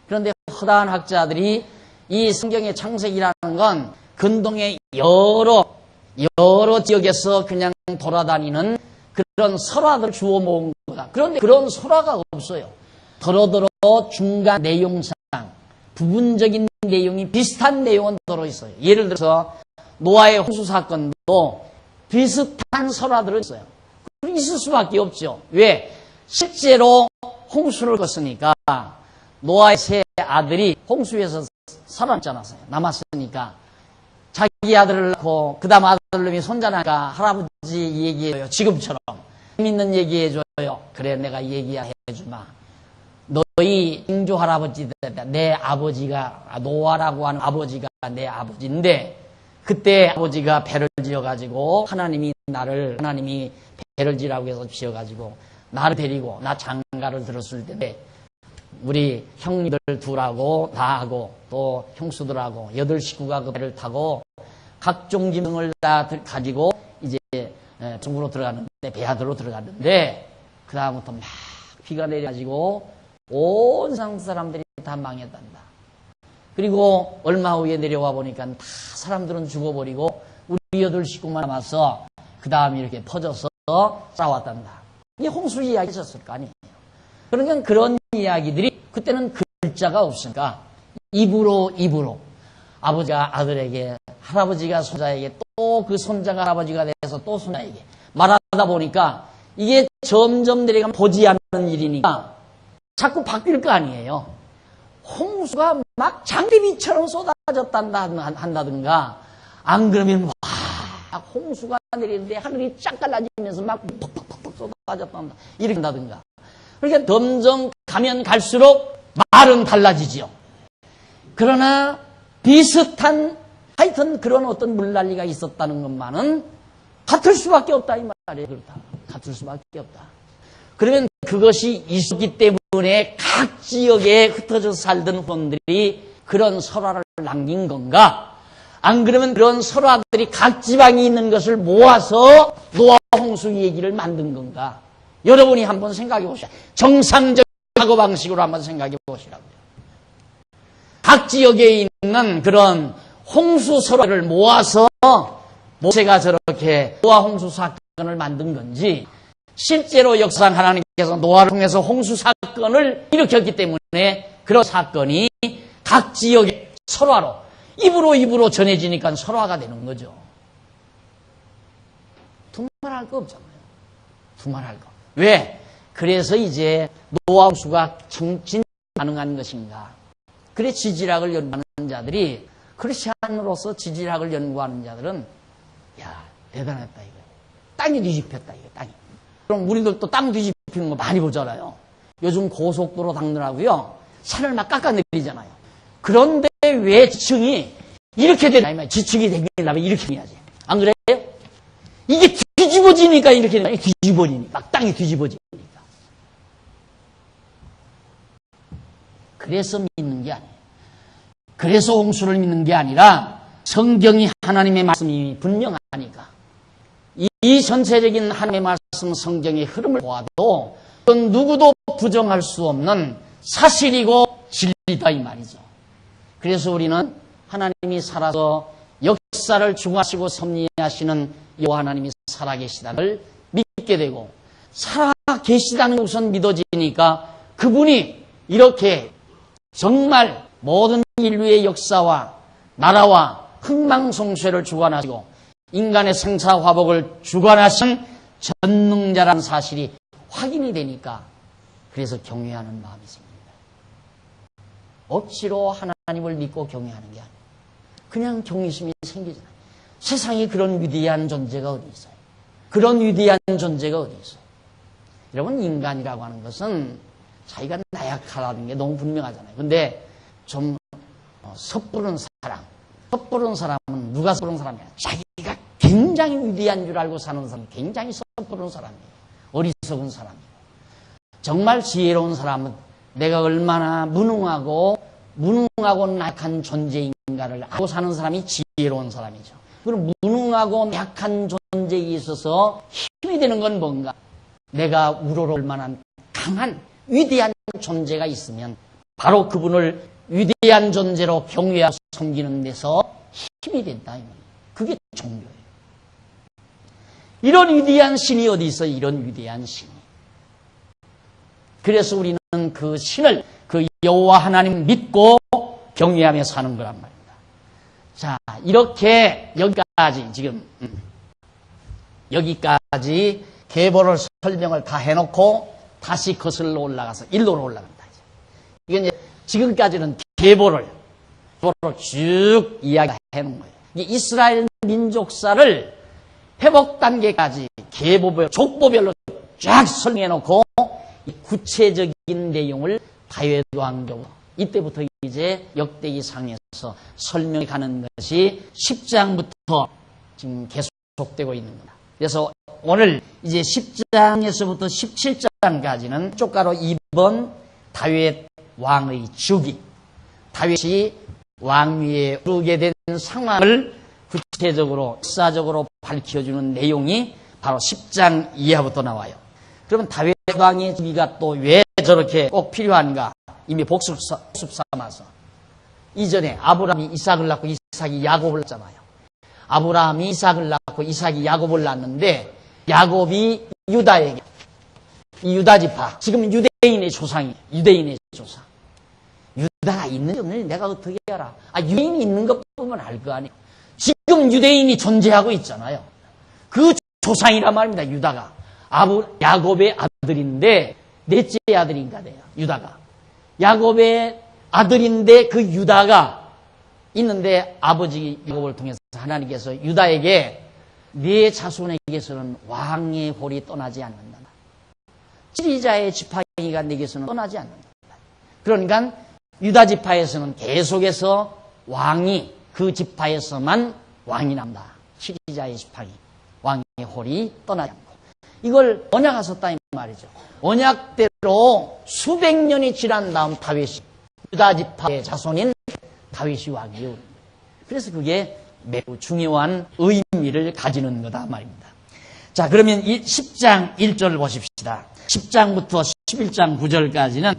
[SPEAKER 1] 그런데 허다한 학자들이 이 성경의 창세기라는 건 근동의 여러 지역에서 그냥 돌아다니는 그런 설화들을 주워 모은 거다. 그런데 그런 설화가 없어요. 더러더러 중간 내용상 부분적인 내용이 비슷한 내용은 들어있어요. 예를 들어서 노아의 홍수 사건도 비슷한 설화들은 있어요. 있을 수밖에 없죠. 왜? 실제로 홍수를 걷으니까 노아의 세 아들이 홍수에서 살아남잖아요. 남았으니까 자기 아들을 낳고 그 다음 아들놈이 손자나니까 할아버지 얘기해줘요. 지금처럼 재밌는 얘기해줘요. 그래 내가 얘기해주마. 너희 ing조 할아버지 내 아버지가 노아라고 하는 아버지가 내 아버지인데 그때 아버지가 배를 지어가지고 하나님이 배를 지라고 해서 지어가지고 나를 데리고 나 장가를 들었을 때 우리 형님들 둘하고 나하고 또 형수들하고 8식구가 그 배를 타고 각종 기능을 다 가지고 이제 중으로 들어갔는데 배하들로 들어갔는데 그 다음부터 막 비가 내려가지고 온 세상 사람들이 다 망했단다. 그리고 얼마 후에 내려와 보니까 다 사람들은 죽어버리고 우리 8식구만 남아서 그 다음에 이렇게 퍼져서 싸웠단다. 이게 홍수 이야기 있었을 거 아니에요. 그러니까 그런 이야기들이 그때는 글자가 없으니까 입으로 아버지가 아들에게 할아버지가 손자에게 또 그 손자가 할아버지가 돼서 또 손자에게 말하다 보니까 이게 점점 내려가면 보지 않는 일이니까 자꾸 바뀔 거 아니에요. 홍수가 막 장대비처럼 쏟아졌단다 한다든가 안 그러면 와 홍수가 내리는데 하늘이 쫙 갈라지면서 막 퍽퍽퍽 쏟아졌단다. 이렇게 한다든가. 그러니까 점점 가면 갈수록 말은 달라지죠. 그러나 비슷한 하여튼 그런 어떤 물난리가 있었다는 것만은 같을 수밖에 없다 이 말이에요. 그렇다. 같을 수밖에 없다. 그러면 그것이 있었기 때문에 각 지역에 흩어져 살던 후원들이 그런 설화를 남긴 건가? 안 그러면 그런 설화들이 각 지방에 있는 것을 모아서 노아 홍수 얘기를 만든 건가? 여러분이 한번 생각해 보시라. 정상적인 사고 방식으로 한번 생각해 보시라고요. 각 지역에 있는 그런 홍수 설화를 모아서 모세가 저렇게 노아 홍수 사건을 만든 건지, 실제로 역사상 하나님께서 노아를 통해서 홍수 사건을 일으켰기 때문에 그런 사건이 각 지역의 설화로 입으로 전해지니까 설화가 되는 거죠. 두말할 거 없잖아요. 두말할 거. 왜? 그래서 이제 노아 홍수가 진짜 가능한 것인가? 그래 지질학을 연구하는 자들이, 크리스찬으로서 지질학을 연구하는 자들은 야 대단했다 이거. 땅이 뒤집혔다 이거. 땅이. 그럼 우리들도 땅 뒤집히는 거 많이 보잖아요. 요즘 고속도로 닦느라고요 산을 막 깎아내리잖아요. 그런데 왜 지층이 이렇게 되나? 지층이 되려면 이렇게 해야지. 안 그래요? 이게 뒤집어지니까 이렇게 되나? 뒤집어지니까. 막 땅이 뒤집어지니까. 그래서 믿는 게 아니에요. 그래서 홍수를 믿는 게 아니라 성경이 하나님의 말씀이 분명하니까. 이 전체적인 하나님의 말씀 성경의 흐름을 보아도 누구도 부정할 수 없는 사실이고 진리다 이 말이죠. 그래서 우리는 하나님이 살아서 역사를 중화하시고 섭리하시는 여호와 하나님이 살아계시다를 믿게 되고, 살아계시다는 우선 믿어지니까 그분이 이렇게 정말 모든 인류의 역사와 나라와 흥망성쇠를 주관하시고 인간의 생사화복을 주관하신 전능자라는 사실이 확인이 되니까 그래서 경외하는 마음이 생깁니다. 억지로 하나님을 믿고 경외하는 게 아니에요. 그냥 경외심이 생기잖아요. 세상에 그런 위대한 존재가 어디 있어요? 그런 위대한 존재가 어디 있어요? 여러분, 인간이라고 하는 것은 자기가 나약하다는 게 너무 분명하잖아요. 근데 좀 섣부른 사람은 누가 섣부른 사람이야? 자기가 굉장히 위대한 줄 알고 사는 사람은 굉장히 섣부른 사람이에요. 어리석은 사람이에요. 정말 지혜로운 사람은 내가 얼마나 무능하고 약한 존재인가를 알고 사는 사람이 지혜로운 사람이죠. 그럼 무능하고 약한 존재에 있어서 힘이 되는 건 뭔가? 내가 우러러 얼마나 강한 위대한 존재가 있으면 바로 그분을 위대한 존재로 경외하고 섬기는 데서 힘이 된다. 그게 종교예요. 이런 위대한 신이 어디 있어요? 이런 위대한 신이. 그래서 우리는 그 신을, 그 여호와 하나님 믿고 경외하며 사는 거란 말입니다. 자, 이렇게 여기까지 지금 여기까지 계보를 설명을 다 해놓고 다시 거슬러 올라가서 일로로 올라간다. 이게 이제 지금까지는 계보를 쭉 이야기해 놓은 거예요. 이게 이스라엘 민족사를 회복 단계까지 계보별, 족보별로 쫙 설명해 놓고 구체적인 내용을 다윗 왕조 이때부터 이제 역대기상에서 설명해 가는 것이 10장부터 지금 계속되고 있는 겁니다. 그래서 오늘 이제 10장에서부터 17장까지는 쪽가로 2번 다윗 왕의 주기, 다윗이 왕위에 오르게 된 상황을 구체적으로 역사적으로 밝혀주는 내용이 바로 10장 이하부터 나와요. 그러면 다윗 왕의 주기가 또 왜 저렇게 꼭 필요한가? 이미 복습 삼아서 이전에 아브라함이 이삭을 낳고 이삭이 야곱을 낳잖아요. 아브라함이 이삭을 낳고 이삭이 야곱을 낳는데 야곱이 유다에게, 이 유다 지파, 지금 유대인의 조상이에요. 유대인의 조상. 유다가 있는지 없는지 내가 어떻게 알아? 유대인이 있는 것뿐만 알 거 아니에요. 지금 유대인이 존재하고 있잖아요. 그 조상이란 말입니다. 유다가. 야곱의 아들인데 넷째 아들인가 돼요. 유다가. 야곱의 아들인데 그 유다가 있는데 아버지 야곱을 통해서 하나님께서 유다에게 네 자손에게서는 왕의 홀이 떠나지 않는다. 지리자의 지팡이가 네게서는 떠나지 않는다. 그러니까 유다 지파에서는 계속해서 왕이 그 지파에서만 왕이 난다. 지리자의 지팡이, 왕의 홀이 떠나지 않고. 이걸 언약하셨다 이 말이죠. 언약대로 수백 년이 지난 다음 다윗이 유다 지파의 자손인 다윗이 왕이에요. 그래서 그게 매우 중요한 의미를 가지는 거다 말입니다. 자, 그러면 이 10장 1절을 보십시다. 10장부터 11장 9절까지는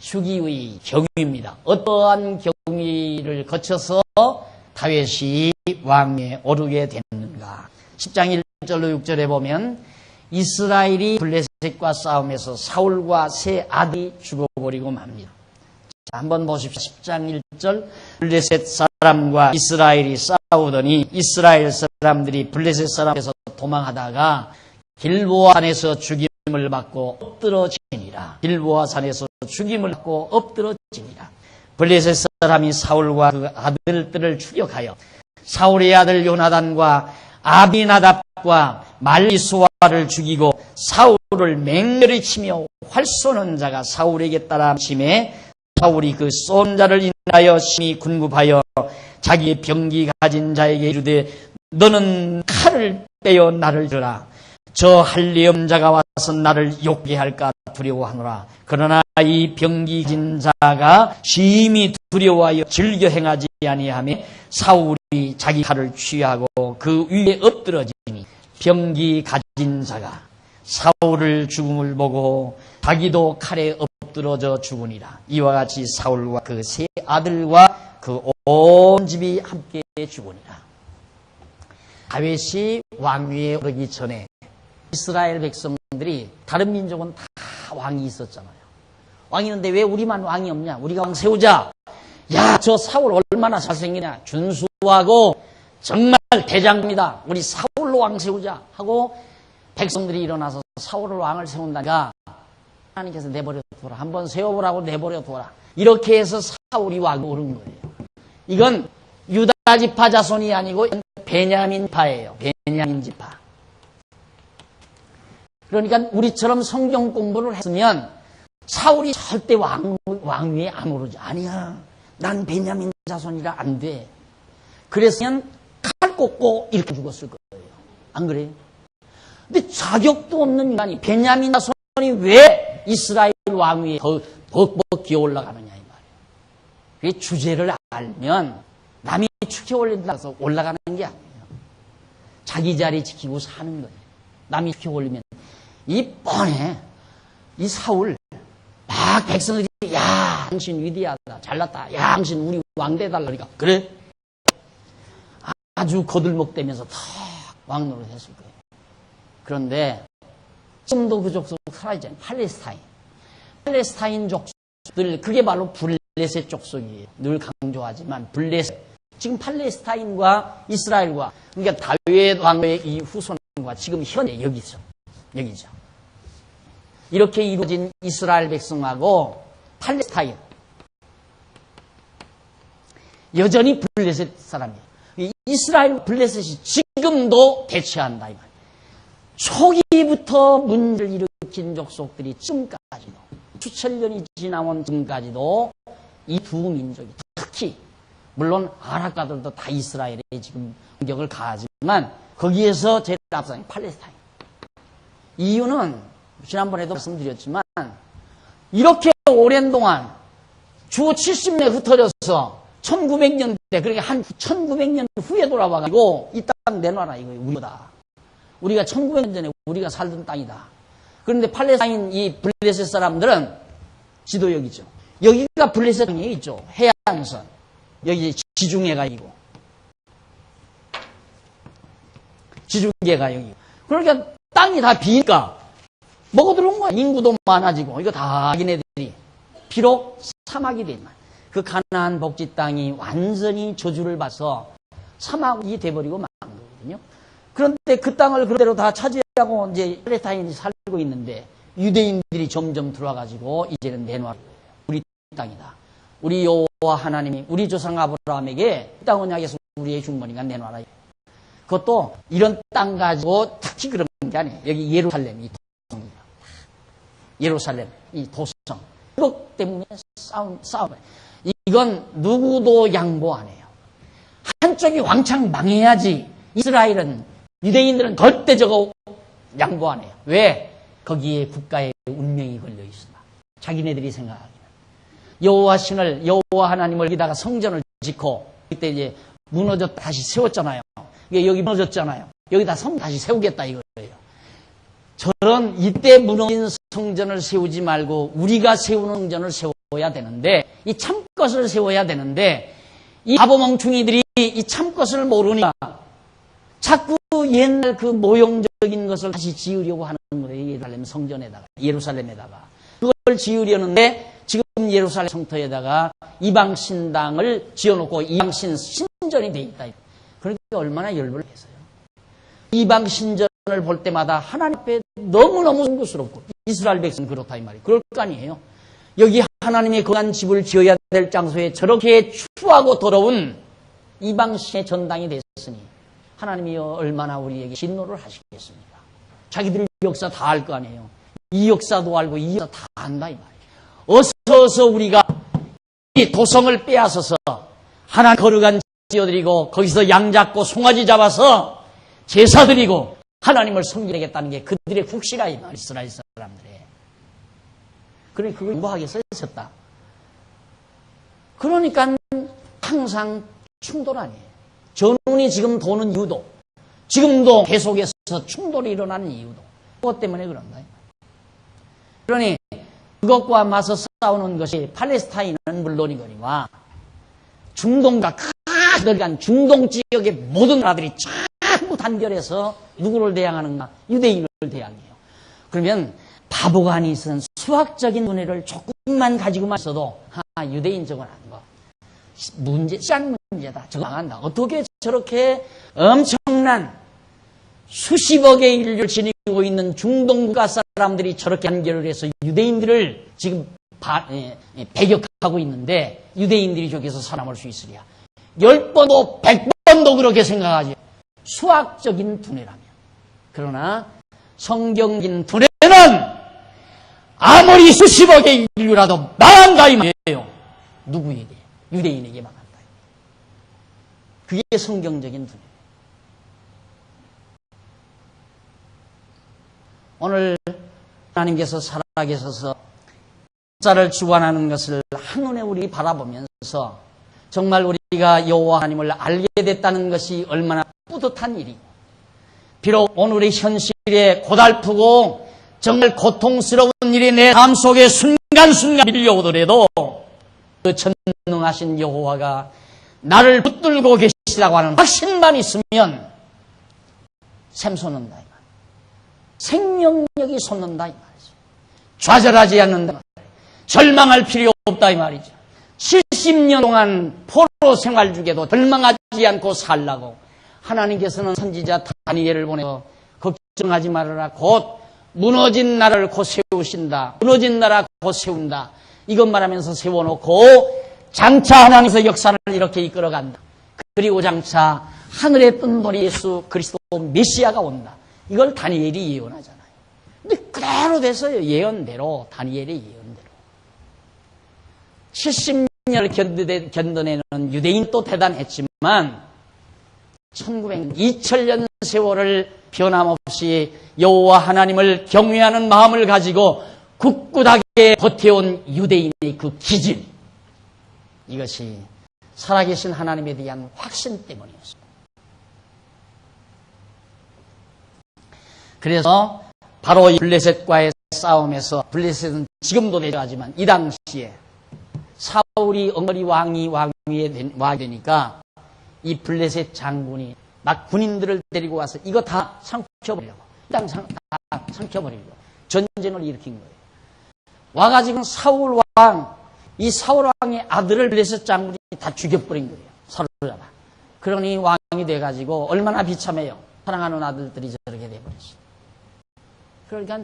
[SPEAKER 1] 휴기의 경위입니다. 어떠한 경위를 거쳐서 다윗이 왕위에 오르게 됐는가. 10장 1절로 6절에 보면 이스라엘이 블레셋과 싸움에서 사울과 세 아들이 죽어버리고 맙니다. 자, 한번 보십시오. 10장 1절. 블레셋 사람과 이스라엘이 싸우더니 이스라엘 사람들이 블레셋 사람에서 도망하다가 길보아 산에서 죽임을 받고 엎드러지니라. 길보아 산에서 죽임을 받고 엎드러지니라. 블레셋 사람이 사울과 그 아들들을 추격하여 사울의 아들 요나단과 아비나답과 말리수아를 죽이고 사울을 맹렬히 치며 활 쏘는 자가 사울에게 따라 침해 사울이 그 쏜 자를 인하여 심히 군급하여 자기의 병기 가진 자에게 이르되 너는 칼을 빼어 나를 들어라. 저 할례 없는 자가 와서 나를 욕게 할까 두려워하노라. 그러나 이 병기 가진 자가 심히 두려워하여 즐겨 행하지 아니하며 사울이 자기 칼을 취하고 그 위에 엎드러지니 병기 가진 자가 사울을 죽음을 보고 자기도 칼에 엎드러져 죽으니라. 이와 같이 사울과 그 세 아들과 그 온 집이 함께 죽으니라. 다윗이 왕위에 오르기 전에 이스라엘 백성들이 다른 민족은 다 왕이 있었잖아요. 왕이 있는데 왜 우리만 왕이 없냐? 우리가 왕 세우자. 야, 저 사울 얼마나 잘생기냐? 준수하고 정말 대장입니다. 우리 사울로 왕 세우자 하고 백성들이 일어나서 사울을 왕을 세운다니까 하나님께서 내버려 둬라. 한번 세워보라고 내버려 둬라. 이렇게 해서 사울이 왕이 오른 거예요. 이건 유다 지파 자손이 아니고 베냐민 지파예요. 베냐민 지파. 그러니까 우리처럼 성경 공부를 했으면 사울이 절대 왕위에 안 오르지. 아니야. 난 베냐민 자손이라 안 돼. 그랬으면 칼 꽂고 이렇게 죽었을 거예요. 안 그래요? 근데 자격도 없는 인간이 베냐민 자손이 왜 이스라엘 왕위에 벅벅 기어 올라가느냐 이 말이에요. 그게 주제를 알면 남이 축해 올린다고 해서 올라가는 게 아니에요. 자기 자리 지키고 사는 거예요. 남이 축해 올리면 이 뻔해. 이 사울 막 백성들이 야 당신 위대하다 잘났다. 야 당신 우리 왕대달라 그러니까 그래? 아주 거들먹대면서 탁 왕노릇 했을 거예요. 그런데 지금도 그 족속 살아있잖아요. 팔레스타인 족속들 그게 바로 블레셋 족속이에요. 늘 강조하지만 블레셋 지금 팔레스타인과 이스라엘과 그러니까 다윗 왕의 이 후손과 지금 현재 여기죠. 이렇게 이루어진 이스라엘 백성하고 팔레스타인 여전히 블레셋 사람이에요. 이스라엘 블레셋이 지금도 대치한다 이 말이에요. 초기부터 문제를 일으킨 족속들이 지금까지도 수천 년이 지나온 지금까지도 이 두 민족이 특히 물론 아랍가들도 다 이스라엘에 지금 공격을 가하지만 거기에서 제일 앞서는 팔레스타인. 이유는 지난번에도 말씀드렸지만 이렇게 오랜 동안 주 70년 흩어져서 1900년대 그러니까 한 1900년 후에 돌아와가지고 이 땅 내놔라 이거예요. 우리보다. 우리가 1900년 전에 우리가 살던 땅이다. 그런데 팔레스타인 이 블레셋 사람들은 지도 여기죠. 여기가 블레셋 땅이 있죠. 해안선. 여기 지중해가 이고. 지중해가 여기. 그러니까 땅이 다 비니까 먹어 들어온 거야. 인구도 많아지고 이거 다 자기네들이 비록 사막이 됐나. 그 가나안 복지 땅이 완전히 저주를 봐서 사막이 돼버리고 만 거거든요. 그런데 그 땅을 그대로 다 차지하고 이제 팔레스타인이 살고 있는데 유대인들이 점점 들어와가지고 이제는 내놔 우리 땅이다. 우리 여호와 하나님이 우리 조상 아브라함에게 이 땅 언약에서 우리의 흉머니가 내놔라. 그것도 이런 땅 가지고 특히 그런 게 아니에요. 여기 예루살렘이 도성이에요. 예루살렘, 이 도성. 그것 때문에 싸움. 이건 누구도 양보 안 해요. 한쪽이 왕창 망해야지 이스라엘은, 유대인들은 절대 저거 양보 안 해요. 왜? 거기에 국가의 운명이 걸려 있으나. 자기네들이 생각하기는. 여호와 신을, 여호와 하나님을 여기다가 성전을 짓고, 그때 이제 무너졌다 다시 세웠잖아요. 여기 무너졌잖아요. 여기다 성 다시 세우겠다 이거예요. 저런 이때 무너진 성전을 세우지 말고 우리가 세우는 성전을 세워야 되는데, 이 참것을 세워야 되는데, 이 바보멍충이들이 이 참것을 모르니까 자꾸 옛날 그 모형적인 것을 다시 지으려고 하는 거예요. 예루살렘 성전에다가, 예루살렘에다가. 그걸 지으려는데 지금 예루살렘 성터에다가 이방 신당을 지어놓고 이방 신전이 돼 있다. 그러니까 얼마나 열불을 했어요. 이방 신전을 볼 때마다 하나님 앞에 너무너무 송구스럽고, 이스라엘 백성은 그렇다 이 말이에요. 그럴 거 아니에요. 여기 하나님의 거룩한 집을 지어야 될 장소에 저렇게 추하고 더러운 이방신의 전당이 됐으니 하나님이 얼마나 우리에게 진노를 하시겠습니까? 자기들 역사 다 알 거 아니에요. 이 역사도 알고 이 역사 다 안다 이 말이에요. 어서 우리가 이 도성을 빼앗아서 하나님 거룩한 지어드리고 거기서 양 잡고 송아지 잡아서 제사 드리고 하나님을 섬기겠다는 게 그들의 국시라 이 말이에요. 이스라엘 사람들의. 그러니 그걸 양보하겠어요? 졌다. 그러니까 항상 충돌 아니에요. 전운이 지금 도는 이유도, 지금도 계속해서 충돌이 일어나는 이유도 그것 때문에 그런다. 그러니 그것과 맞서 싸우는 것이 팔레스타인은 물론이거니와 중동과 크들간 중동 지역의 모든 나라들이 전부 단결해서 누구를 대항하는가? 유대인을 대항해요. 그러면 바보가 아니선 수학적인 문해를 조금만 가지고만 있어도 유대인 저건 아닌 거. 시간 문제다. 저거 망한다. 어떻게 저렇게 엄청난 수십억의 인류를 지니고 있는 중동 국가 사람들이 저렇게 단결을 해서 유대인들을 지금 배격하고 있는데 유대인들이 저기서 살아남을 수 있으랴. 10번도 100번도 그렇게 생각하지. 수학적인 두뇌라면. 그러나 성경적인 두뇌는 아무리 수십억의 인류라도 망한다 이 말이에요. 누구에게? 유대인에게 망한다. 그게 성경적인 두뇌. 오늘 하나님께서 살아계셔서 자를 주관하는 것을 한눈에 우리 바라보면서 정말 우리가 여호와 하나님을 알게 됐다는 것이 얼마나 뿌듯한 일이고, 비록 오늘의 현실에 고달프고 정말 고통스러운 일이 내 삶 속에 순간순간 밀려오더라도 그 전능하신 여호와가 나를 붙들고 계시다고 하는 확신만 있으면 샘 솟는다 이 말. 생명력이 솟는다 이 말이죠. 좌절하지 않는다 이 말이죠. 절망할 필요 없다 이 말이죠. 70년 동안 포로 생활 중에도 절망하지 않고 살라고 하나님께서는 선지자 다니엘을 보내서 걱정하지 말아라. 곧 무너진 나라를 곧 세우신다. 무너진 나라 곧 세운다. 이것 말하면서 세워놓고 장차 하나님께서 역사를 이렇게 이끌어간다. 그리고 장차 하늘에 뜬 머리 예수 그리스도 메시아가 온다. 이걸 다니엘이 예언하잖아요. 근데 그대로 됐어요. 예언대로. 다니엘의 예언대로. 70년을 견뎌내는 유대인도 대단했지만 2000년 세월을 변함없이 여호와 하나님을 경외하는 마음을 가지고 굳굳하게 버텨온 유대인의 그 기질, 이것이 살아계신 하나님에 대한 확신 때문이었습니다. 그래서 바로 이 블레셋과의 싸움에서, 블레셋은 지금도 대적하지만 이 당시에 사울이 엉거리 왕이 되니까 이 블레셋 장군이 막 군인들을 데리고 와서 이거 다 삼켜버리려고, 땅 다 삼켜버리려고 전쟁을 일으킨 거예요. 와가지고 사울 왕, 이 사울 왕의 아들을 블레셋 장군이 다 죽여버린 거예요. 사로잡아. 그러니 왕이 돼가지고 얼마나 비참해요. 사랑하는 아들들이 저렇게 돼버렸어요. 그러니까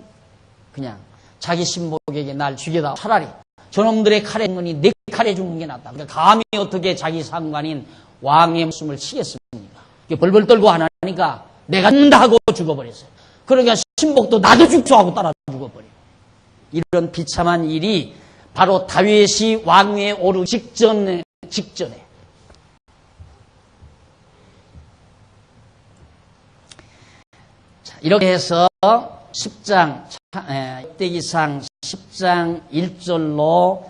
[SPEAKER 1] 그냥 자기 신복에게 날 죽여다 차라리 저놈들의 칼에 죽으니 내 칼에 죽는 게 낫다. 그러니까 감히 어떻게 자기 상관인 왕의 목숨을 치겠습니까? 벌벌 떨고 하나님 하니까 내가 죽는다 하고 죽어버렸어요. 그러니까 신복도 나도 죽죠 하고 따라 죽어버려요. 이런 비참한 일이 바로 다윗이 왕위에 오르기 직전에 자, 이렇게 해서 10장 역대기상 10장 1절로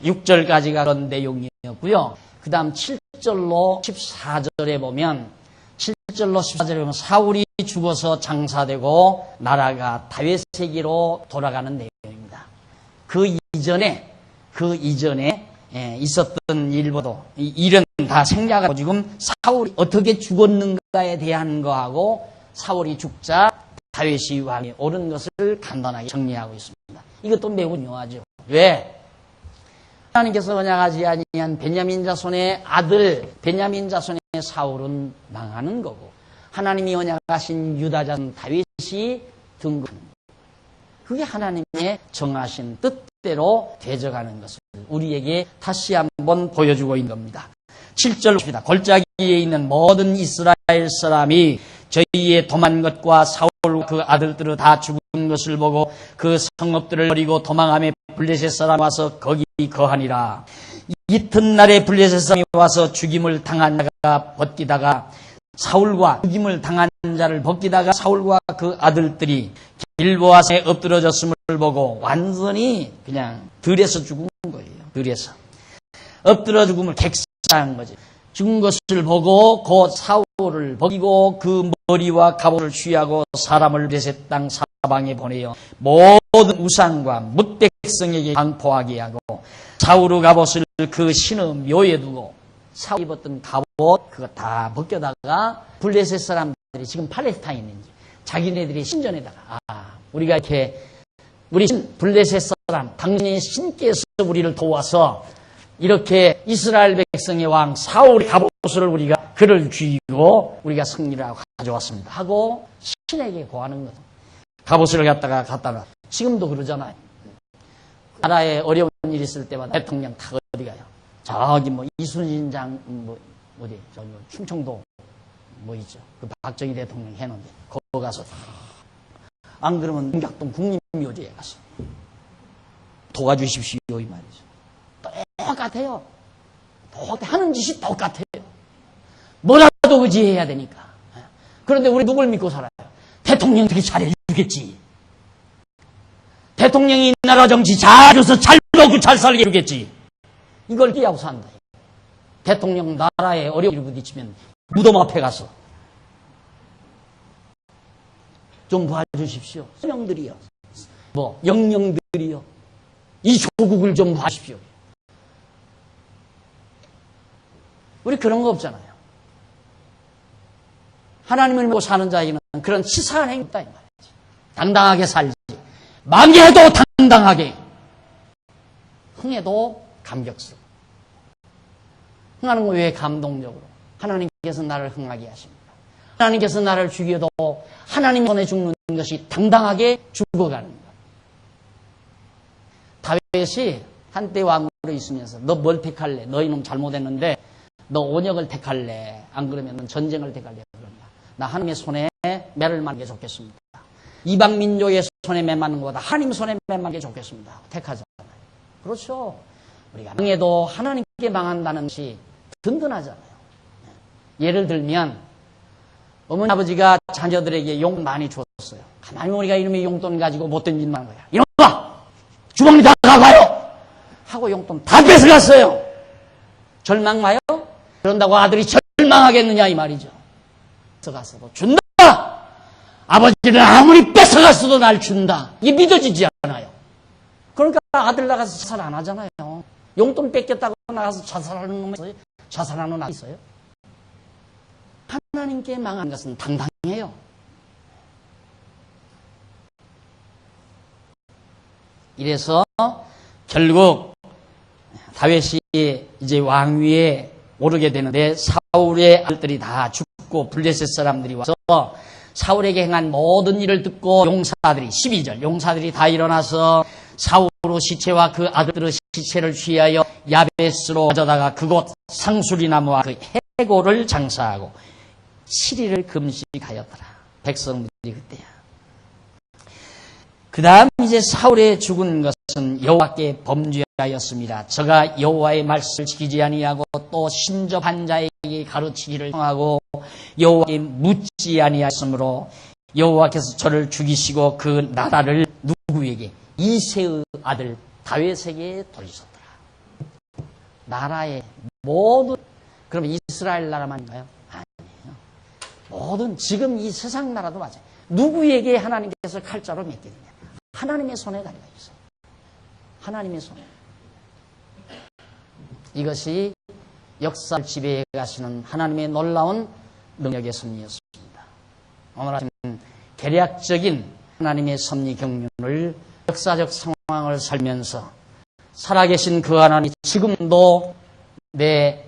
[SPEAKER 1] 6절까지가 그런 내용이었고요. 그 다음 7절로 14절에 보면 7절로 14절에 보면 사울이 죽어서 장사되고 나라가 다윗에게로 돌아가는 내용입니다. 그 이전에 있었던 일보다 일은 다 생략하고 지금 사울이 어떻게 죽었는가에 대한 거하고 사울이 죽자 다윗이 왕에 오른 것을 간단하게 정리하고 있습니다. 이것도 매우 중요하죠. 왜? 하나님께서 언약하지 아니한 베냐민 자손의 아들 베냐민 자손의 사울은 망하는 거고 하나님이 언약하신 유다 자손 다윗이 등극하는 거고 그게 하나님의 정하신 뜻대로 되져가는 것을 우리에게 다시 한번 보여주고 있는 겁니다. 7절 봅시다. 골짜기에 있는 모든 이스라엘 사람이 저희의 도망 것과 사울과 그 아들들을 다 죽은 것을 보고 그 성읍들을 버리고 도망하며 블레셋 사람이 와서 거기 거하니라. 이튿날에 블레셋 사람이 와서 죽임을 당한 자가 벗기다가 사울과 죽임을 당한 자를 벗기다가 사울과 그 아들들이 길보아산에 엎드러졌음을 보고 완전히 그냥 들에서 죽은 거예요. 들에서 엎드려 죽음을 객사한 거지. 죽은 것을 보고 곧 사울을 벗기고 그 머리와 갑옷을 취하고 사람을 블레셋 땅 사방에 보내어 모든 우상과 뭇백성에게 강포하게 하고 사울의 갑옷을 그 신의 묘에 두고 사울이 입었던 갑옷 그거 다 벗겨다가 블레셋 사람들이 지금 팔레스타인인지 자기네들이 신전에다가 우리가 이렇게 우리 블레셋 사람 당신의 신께서 우리를 도와서 이렇게 이스라엘 백성의 왕 사울의 갑옷을 우리가 그를 쥐고 우리가 승리를 하고 가져왔습니다 하고 신에게 고하는 거죠. 갑옷을 갖다가 지금도 그러잖아요. 나라에 어려운 일이 있을 때마다 대통령 다 어디 가요? 저기 뭐 이순신 장 어디 저기 충청도 뭐 있죠. 그 박정희 대통령 해놓은데 거기 가서 안 그러면 문각동 국립묘지에 가서 도와주십시오 이 말이죠. 똑같아요. 하는 짓이 똑같아요. 뭐라도 의지해야 되니까. 그런데 우리 누굴 믿고 살아요? 대통령 되게 잘해주겠지. 대통령이 이 나라 정치 잘해줘서 잘 먹고 잘 살게 해주겠지. 이걸 기하고 산다. 대통령 나라에 어려운 일이 부딪히면 무덤 앞에 가서 좀 봐주십시오. 영령들이요. 영령들이요. 이 조국을 좀 봐주십시오. 우리 그런 거 없잖아요. 하나님을 믿고 사는 자에게는 그런 치사한 행위 없다 이 말이지. 당당하게 살지. 망해도 당당하게. 흥해도 감격스러워. 흥하는 거 왜 감동적으로? 하나님께서 나를 흥하게 하십니다. 하나님께서 나를 죽여도 하나님 손에 죽는 것이 당당하게 죽어가는 것. 다윗이 한때 왕으로 있으면서 너 뭘 택할래? 너 이놈 잘못했는데 너 온역을 택할래? 안 그러면 전쟁을 택할래? 그런다. 나 하나님의 손에 매를 맞는 게 좋겠습니다. 이방 민족의 손에 매 맞는 것보다 하나님 손에 매 맞는 게 좋겠습니다. 택하잖아요. 그렇죠. 우리가 망해도 하나님께 망한다는 것이 든든하잖아요. 예를 들면 어머니 아버지가 자녀들에게 용돈 많이 줬어요. 가만히 우리가 이놈의 용돈 가지고 못된 짓만 하는 거야. 이놈아! 주머니 다 가가요! 하고 용돈 다 뺏어갔어요. 절망 와요? 그런다고 아들이 절망하겠느냐 이 말이죠. 뺏어갔어도 준다! 아버지는 아무리 뺏어갔어도 날 준다. 이게 믿어지지 않아요. 그러니까 아들 나가서 자살 안 하잖아요. 용돈 뺏겼다고 나가서 자살하는 놈이 있어요? 자살하는 아이 있어요? 하나님께 망한 것은 당당해요. 이래서 결국 다윗이 이제 왕위에 오르게 되는데 사울의 아들들이 다 죽고 블레셋 사람들이 와서 사울에게 행한 모든 일을 듣고 용사들이 12절 용사들이 다 일어나서 사울의 시체와 그 아들들의 시체를 취하여 야베스로 가져다가 그곳 상수리나무와 그 해골을 장사하고 7일을 금식하였더라. 백성들이 그때야. 그 다음 이제 사울의 죽은 것은 여호와께 범죄하였습니다. 저가 여호와의 말씀을 지키지 아니하고 또 신접한 자에게 가르치기를 청하고 여호와께 묻지 아니하였으므로 여호와께서 저를 죽이시고 그 나라를 누구에게? 이새의 아들 다윗에게 돌리셨더라. 나라의 모든, 그러면 이스라엘 나라만인가요? 아니에요. 모든 지금 이 세상 나라도 맞아요. 누구에게 하나님께서 칼자로 맡기느냐? 하나님의 손에 달려 있어요. 하나님의 손에. 이것이 역사를 지배해 가시는 하나님의 놀라운 능력의 섭리였습니다. 오늘 아침 계략적인 하나님의 섭리 경륜을 역사적 상황을 살면서 살아계신 그 하나님이 지금도 내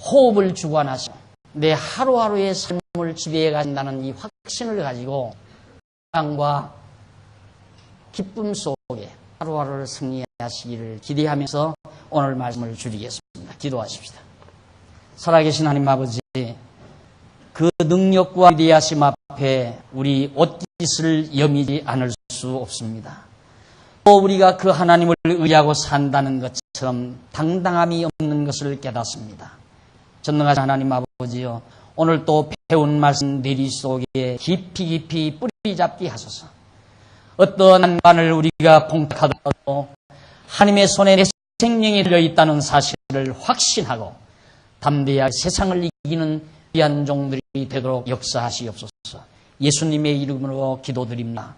[SPEAKER 1] 호흡을 주관하시고 내 하루하루의 삶을 지배해 가신다는 이 확신을 가지고 사랑과 기쁨 속에 하루하루를 승리하시기를 기대하면서 오늘 말씀을 줄이겠습니다. 기도하십시다. 살아계신 하나님 아버지, 그 능력과 위대하심 앞에 우리 옷깃을 여미지 않을 수 없습니다. 또 우리가 그 하나님을 의하고 산다는 것처럼 당당함이 없는 것을 깨닫습니다. 전능하신 하나님 아버지요, 오늘 또 배운 말씀 내리 속에 깊이 뿌리 잡기 하소서. 어떠한 난관을 우리가 봉탁하더라도 하나님의 손에 내 생명이 들려있다는 사실을 확신하고 담대하게 세상을 이기는 귀한 종들이 되도록 역사하시옵소서. 예수님의 이름으로 기도드립니다.